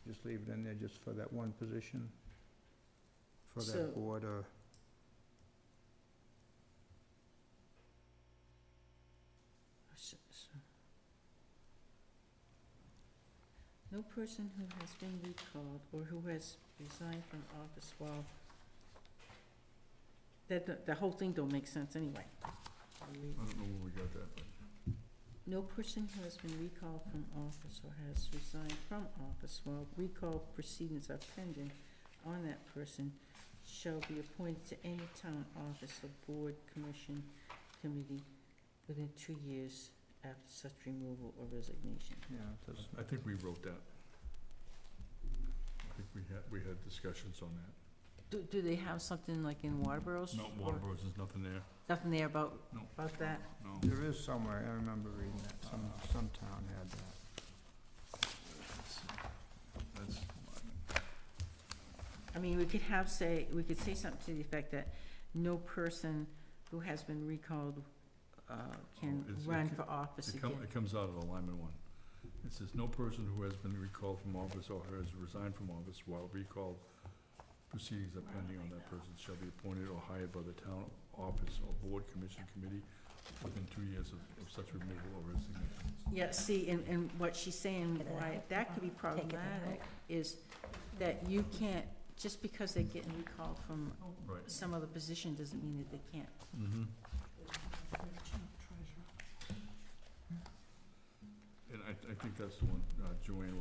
Speaker 3: just leave it in there just for that one position, for
Speaker 4: So-
Speaker 3: that board, or,
Speaker 4: No person who has been recalled or who has resigned from office while, the whole thing don't make sense anyway.
Speaker 1: I don't know where we got that, but.
Speaker 4: No person who has been recalled from office or has resigned from office while recall proceedings are pending on that person shall be appointed to any town office or board, commission, committee within 2 years after such removal or resignation.
Speaker 3: yeah, it does,
Speaker 1: I think we wrote that. I think we had discussions on that.
Speaker 4: Do they have something like in Waterboro's?
Speaker 1: No,
Speaker 4: or
Speaker 1: Waterboro's, there's nothing there,
Speaker 4: Nothing there about
Speaker 1: No.
Speaker 4: that?
Speaker 1: no.
Speaker 3: there is somewhere, I remember reading that, some town had that.
Speaker 1: That's,
Speaker 4: I mean, we could say something to the effect that no person who has been recalled can
Speaker 1: Oh, it's-
Speaker 4: run
Speaker 1: it
Speaker 4: for office again.
Speaker 1: it comes out of the Lyman one. It says, no person who has been recalled from office or has resigned from office while recall proceedings are pending on that person shall be appointed or hired by the town office or board, commission, committee within 2 years of such removal or resignation.
Speaker 4: Yeah, see, and what she's saying,
Speaker 2: Take it
Speaker 4: why
Speaker 2: out.
Speaker 4: that could be problematic is that you can't, just because they're getting recalled from
Speaker 1: Right.
Speaker 4: some other position doesn't mean that they can't.
Speaker 1: Mm-hmm. And I think that's the one, Joanne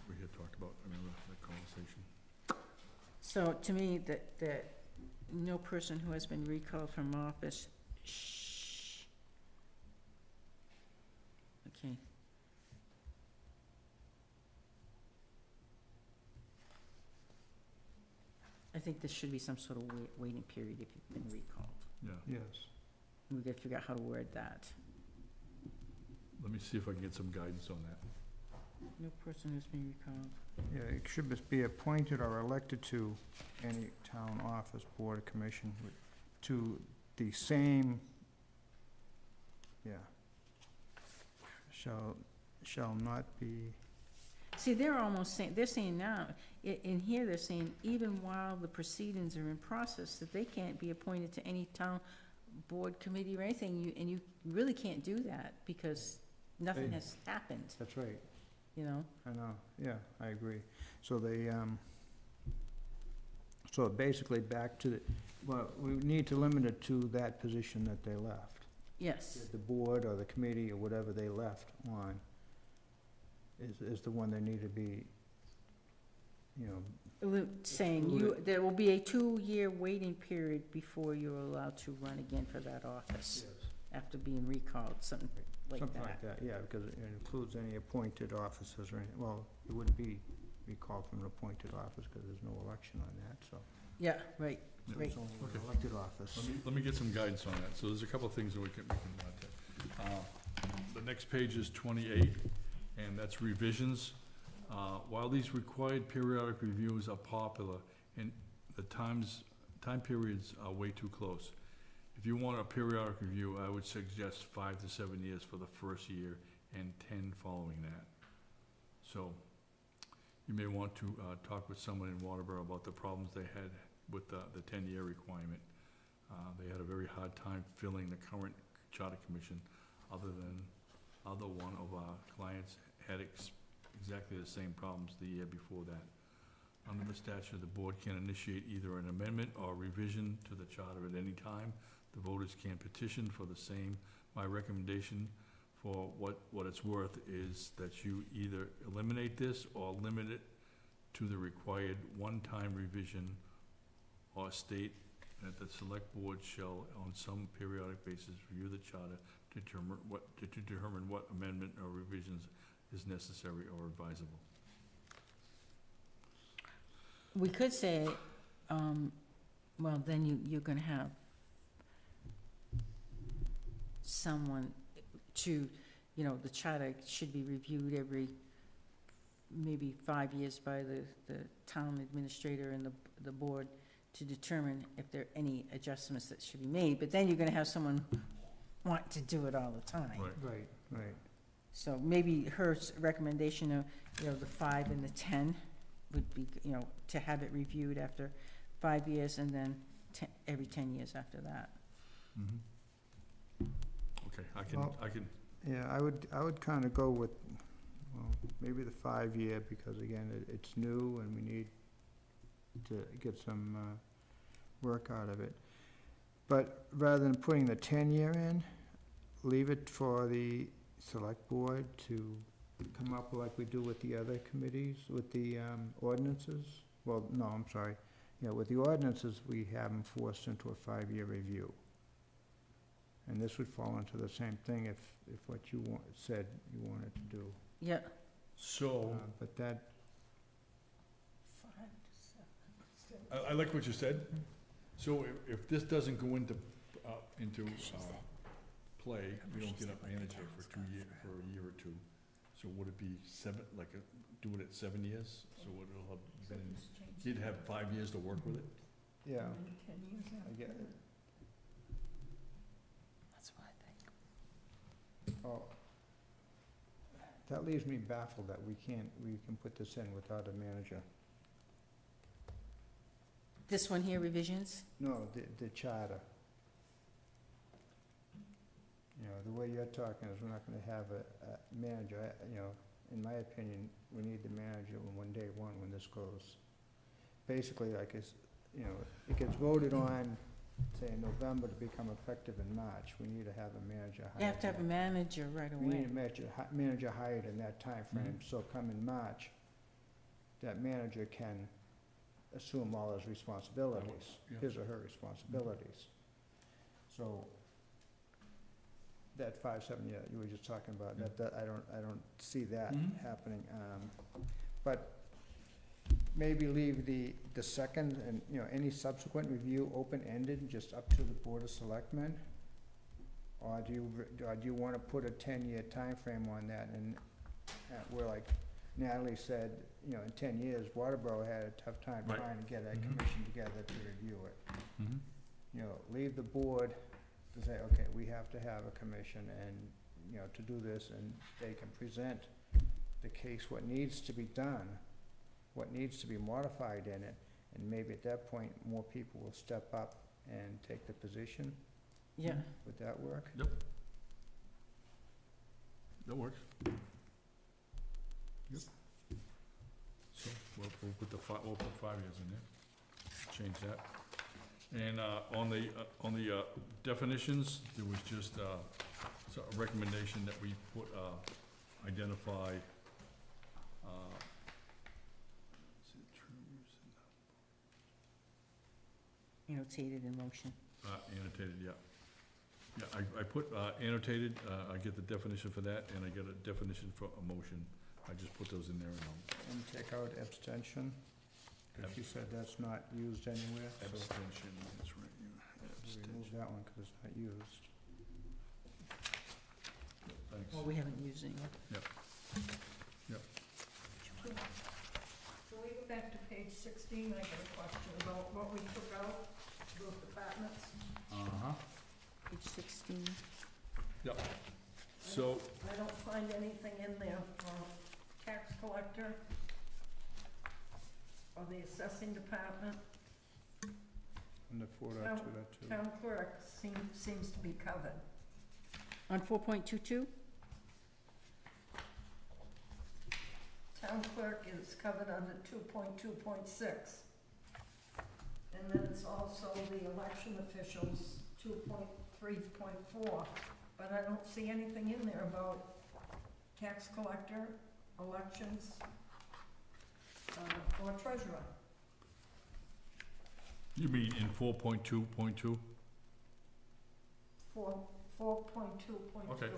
Speaker 1: we had talked about, I remember that conversation.
Speaker 4: So to me, that no person who has been recalled from office, okay. I think there should be some sort of waiting period if you've been recalled.
Speaker 1: Yeah,
Speaker 3: Yes,
Speaker 4: We gotta figure out how to word that.
Speaker 1: let me see if I can get some guidance on that.
Speaker 4: No person who's been recalled.
Speaker 3: yeah, it should just be appointed or elected to any town office, board, or commission to the same, yeah. Shall not be,
Speaker 4: See, they're almost saying, they're saying now, in here, they're saying even while the proceedings are in process, that they can't be appointed to any town board, committee, or anything, and you really can't do that, because nothing
Speaker 3: Hey.
Speaker 4: has happened,
Speaker 3: that's right,
Speaker 4: you know?
Speaker 3: I know, yeah, I agree. So they, so basically back to the, well, we need to limit it to that position that they left.
Speaker 4: Yes,
Speaker 3: The board or the committee or whatever they left on is the one they need to be, you know,
Speaker 4: saying there will be a 2-year waiting period before you're allowed to run again for that office, after being recalled, something like
Speaker 3: something
Speaker 4: that.
Speaker 3: like that, yeah, because it includes any appointed officers or anything. Well, it wouldn't be recalled from an appointed office because there's no election on that, so.
Speaker 4: Yeah, right,
Speaker 1: Yeah.
Speaker 4: right.
Speaker 3: It's only an
Speaker 1: Okay.
Speaker 3: elected office.
Speaker 1: Let me get some guidance on that. So there's a couple of things that we can the next page is 28, and that's revisions. While these required periodic reviews are popular, and the time periods are way too close. If you want a periodic review, I would suggest 5 to 7 years for the first year and 10 following that. So you may want to talk with someone in Waterboro about the problems they had with the 10-year requirement. They had a very hard time filling the current charter commission, other one of our clients had exactly the same problems the year before that. Under the statute, the board can initiate either an amendment or revision to the charter at any time. The voters can petition for the same. My recommendation, for what it's worth, is that you either eliminate this or limit it to the required one-time revision, or state that the select board shall, on some periodic basis, review the charter to determine what amendment or revisions is necessary or advisable.
Speaker 4: We could say, well, then you're gonna have someone to, the charter should be reviewed every, maybe 5 years by the town administrator and the board to determine if there are any adjustments that should be made, but then you're gonna have someone want to do it all the time.
Speaker 1: Right.
Speaker 3: Right.
Speaker 4: So maybe her recommendation of, the 5 and the 10 would be, to have it reviewed after 5 years, and then every 10 years after that.
Speaker 1: Okay, I
Speaker 3: Well-
Speaker 1: can,
Speaker 3: Yeah, I would kind of go with, well, maybe the 5-year, because again, it's new and we need to get some work out of it. But rather than putting the 10-year in, leave it for the select board to come up like we do with the other committees, with the ordinances. Well, no, I'm sorry. With the ordinances, we have them forced into a 5-year review. And this would fall into the same thing if what you said you wanted to do.
Speaker 4: Yeah,
Speaker 1: so,
Speaker 3: But that,
Speaker 6: 5 to 7.
Speaker 1: I like what you said. So if this doesn't go into play, we don't get a manager for a year or two. So would it be 7, do it at 7 years? So it'll have been, he'd have 5 years to work with it?
Speaker 3: yeah,
Speaker 6: 10 years
Speaker 3: I get it.
Speaker 4: that's what I think.
Speaker 3: Oh, that leaves me baffled that we can put this in without a manager.
Speaker 4: This one here, revisions?
Speaker 3: No, the charter. The way you're talking is we're not gonna have a manager. In my opinion, we need the manager on day one when this goes. Basically, it gets voted on, say, in November to become effective in March. We need to have a manager hired.
Speaker 4: You have to have a manager right
Speaker 3: We need
Speaker 4: away.
Speaker 3: a manager hired in that timeframe, so come in March, that manager can assume all his responsibilities,
Speaker 1: Yeah.
Speaker 3: his or her responsibilities. So, that 5-7 year you were just talking about,
Speaker 1: Yeah.
Speaker 3: that I don't see that
Speaker 1: Mhm.
Speaker 3: happening. But maybe leave the second and, any subsequent review open-ended, just up to the Board of Selectmen? Or do you wanna put a 10-year timeframe on that, and where, like Natalie said, in 10 years, Waterboro had a tough time
Speaker 1: Right.
Speaker 3: trying to get a
Speaker 1: Mhm.
Speaker 3: commission together to review it.
Speaker 1: Mhm.
Speaker 3: Leave the board to say, okay, we have to have a commission and, to do this, and they can present the case, what needs to be done, what needs to be modified in it, and maybe at that point, more people will step up and take the position.
Speaker 4: Yeah,
Speaker 3: Would that work?
Speaker 1: That works. Yep. So we'll put we'll put 5 years in there. Change that. And on the definitions, there was just a recommendation that we put, identify,
Speaker 4: annotated in motion.
Speaker 1: annotated, yeah. Yeah, I put annotated, I get the definition for that, and I get a definition for a motion. I just put those in there and
Speaker 3: And take out abstention. She said that's not used anywhere, so
Speaker 1: Abstention, that's right, yeah,
Speaker 3: we
Speaker 1: abstention.
Speaker 3: remove that one because it's not used.
Speaker 1: Thanks.
Speaker 4: Well, we haven't used any.
Speaker 6: Can we go back to page 16? I got a question about what we took out, those departments.
Speaker 1: Uh-huh,
Speaker 4: Page 16.
Speaker 1: so,
Speaker 6: I don't find anything in there for tax collector or the assessing department.
Speaker 3: Under 4.2.2.
Speaker 6: Town clerk seems to be covered.
Speaker 4: On 4.22?
Speaker 6: Town clerk is covered under 2.2.6. And then it's also the election officials, 2.3.4. But I don't see anything in there about tax collector, elections, or treasurer.
Speaker 1: you mean in 4.2.2?
Speaker 6: 4.2.2.
Speaker 1: Okay.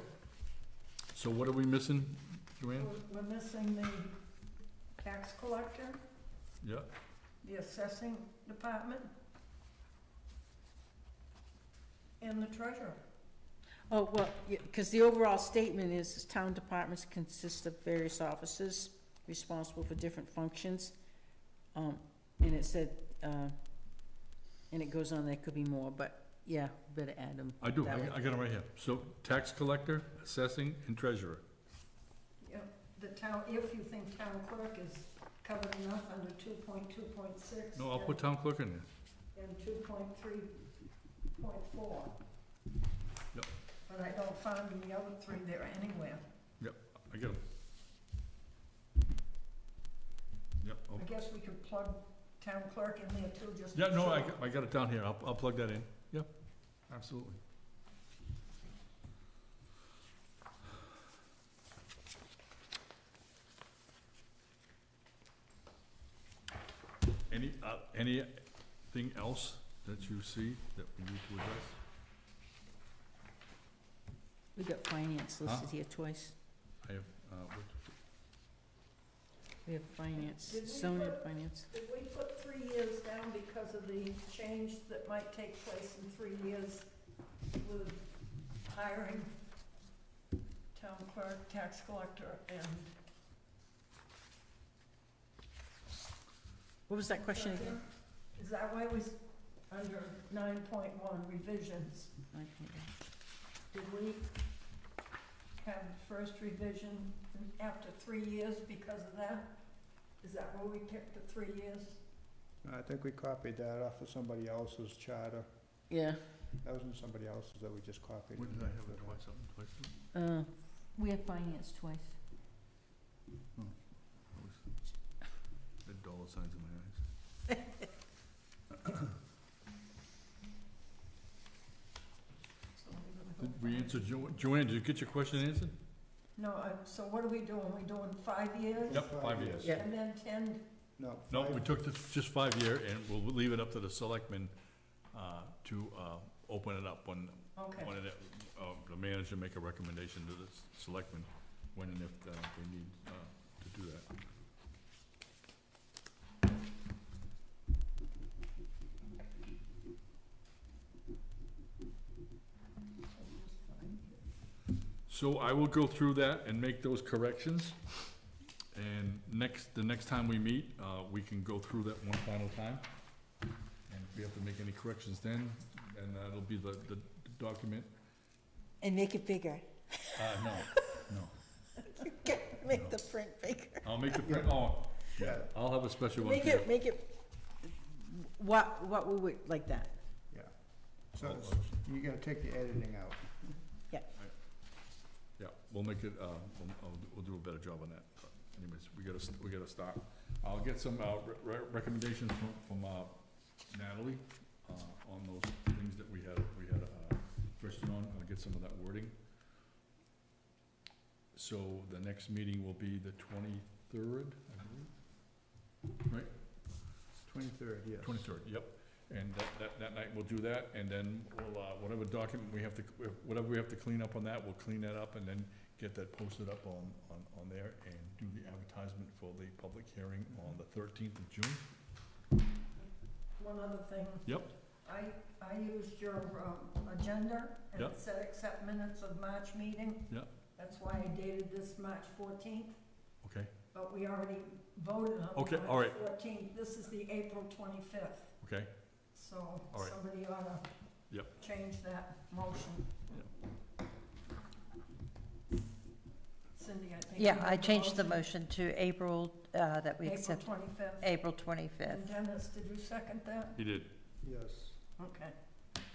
Speaker 1: So what are we missing, Joanne?
Speaker 6: We're missing the tax collector,
Speaker 1: Yeah,
Speaker 6: the assessing department, and the treasurer.
Speaker 4: Oh, well, because the overall statement is town departments consist of various offices responsible for different functions. And it said, and it goes on, there could be more, but yeah, better add them.
Speaker 1: I do,
Speaker 4: that way.
Speaker 1: I got it right here. So tax collector, assessing, and treasurer.
Speaker 6: Yep, the town, if you think town clerk is covered enough under 2.2.6.
Speaker 1: No, I'll put town clerk in there.
Speaker 6: And 2.3.4.
Speaker 1: Yep.
Speaker 6: But I don't find the other three there anywhere.
Speaker 1: I get them. Yep,
Speaker 6: I guess we could plug town clerk in there too, just to
Speaker 1: yeah, no,
Speaker 6: show.
Speaker 1: I got it down here. I'll plug that in. Yep, absolutely. Anything else that you see that we need to address?
Speaker 4: We got finance listed here twice.
Speaker 1: I have,
Speaker 4: We have finance,
Speaker 6: Did we
Speaker 4: zoning
Speaker 6: put-
Speaker 4: finance.
Speaker 6: Did we put 3 years down because of the change that might take place in 3 years with hiring town clerk, tax collector, and
Speaker 4: What was that question again?
Speaker 6: Is that why it was under 9.1 revisions? Did we have the first revision after 3 years because of that? Is that where we picked the 3 years?
Speaker 3: I think we copied that off of somebody else's charter.
Speaker 4: Yeah,
Speaker 3: That was in somebody else's that we just copied.
Speaker 1: when did I have it twice, something twice?
Speaker 4: we had finance twice.
Speaker 1: Had dollar signs in my eyes.
Speaker 6: So we're gonna go
Speaker 1: Did we
Speaker 6: find-
Speaker 1: answer, Joanne, did you get your question answered?
Speaker 6: No, so what are we doing? We doing 5 years?
Speaker 1: Yep, 5 years.
Speaker 4: Yeah.
Speaker 6: And then 10,
Speaker 3: No.
Speaker 1: No, we
Speaker 3: five-
Speaker 1: took just 5 year, and we'll leave it up to the selectmen to open it up when
Speaker 6: okay.
Speaker 1: the manager make a recommendation to the selectmen when and if they need to do that. So I will go through that and make those corrections. And the next time we meet, we can go through that one final time. And if we have to make any corrections then, and that'll be the document.
Speaker 4: And make it bigger.
Speaker 1: No.
Speaker 4: Make the print bigger.
Speaker 1: I'll make the print, yeah, I'll have a special one.
Speaker 4: Make
Speaker 1: for you.
Speaker 4: it, what we would, like that.
Speaker 3: Yeah. So it's- you gotta take the editing out.
Speaker 1: Yeah, we'll make it, we'll do a better job on that. But anyways, we gotta start. I'll get some, recommendations from Natalie, on those things that we had a question on. I'll get some of that wording. So the next meeting will be the 23rd, I believe, right?
Speaker 3: 23rd, yes.
Speaker 1: 23rd, yep. And that night we'll do that, and then we'll, whatever document we have to, whatever we have to clean up on that, we'll clean that up and then get that posted up on there and do the advertisement for the public hearing on the 13th of June.
Speaker 6: One other thing.
Speaker 1: Yep.
Speaker 6: I used your agenda, and
Speaker 1: Yep.
Speaker 6: it said accept minutes of March meeting.
Speaker 1: Yep.
Speaker 6: That's why I dated this March 14th,
Speaker 1: Okay,
Speaker 6: but we already voted on
Speaker 1: Okay,
Speaker 6: the
Speaker 1: all right.
Speaker 6: March 14th. This is the April 25th,
Speaker 1: okay,
Speaker 6: so
Speaker 1: All right.
Speaker 6: somebody ought to
Speaker 1: Yep.
Speaker 6: change that motion. Cindy, I think.
Speaker 2: Yeah,
Speaker 6: you
Speaker 2: I
Speaker 6: made the
Speaker 2: changed the motion to April, that we
Speaker 6: April
Speaker 2: accept,
Speaker 6: 25th.
Speaker 2: April
Speaker 6: And
Speaker 2: 25th.
Speaker 6: Dennis, did you second that?
Speaker 1: he did.
Speaker 3: Yes.
Speaker 6: Okay,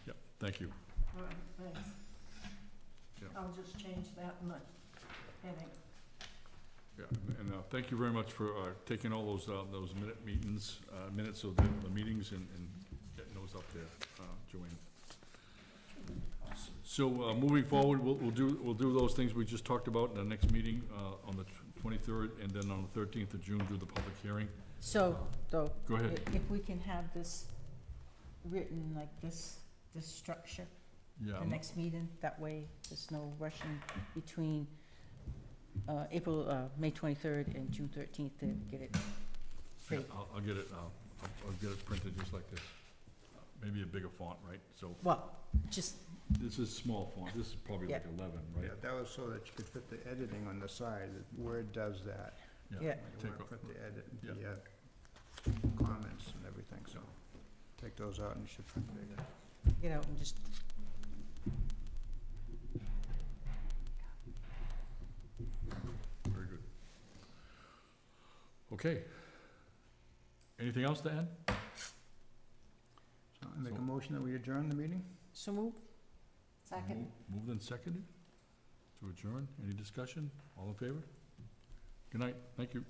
Speaker 1: Yep, thank you.
Speaker 6: all right, thanks.
Speaker 1: Yeah.
Speaker 6: I'll just change that in the heading.
Speaker 1: Yeah, and thank you very much for taking all those minutes of the meetings and getting those up there, Joanne. So, moving forward, we'll do those things we just talked about in the next meeting, on the 23rd, and then on the 13th of June, do the public hearing.
Speaker 4: So, though,
Speaker 1: Go ahead.
Speaker 4: if we can have this written like this structure,
Speaker 1: Yeah,
Speaker 4: the next meeting, that way there's no rushing between, May 23rd and June 13th to get it
Speaker 1: yeah,
Speaker 4: free.
Speaker 1: I'll get it, I'll get it printed just like this. Maybe a bigger font, right? So,
Speaker 4: Well, just,
Speaker 1: this is small font, this is probably like 11, right?
Speaker 3: Yeah, that was so that you could fit the editing on the side. Word does that.
Speaker 4: Yeah.
Speaker 3: You
Speaker 1: Take
Speaker 3: wanna
Speaker 1: off-
Speaker 3: put the edit,
Speaker 1: Yeah.
Speaker 3: the comments and everything, so take those out and you should print bigger.
Speaker 4: and just,
Speaker 1: Very good. Okay. Anything else to add?
Speaker 3: So I make a motion that we adjourn the meeting?
Speaker 4: so move?
Speaker 2: Second?
Speaker 1: Moved and seconded to adjourn. Any discussion? All in favor? Good night. Thank you.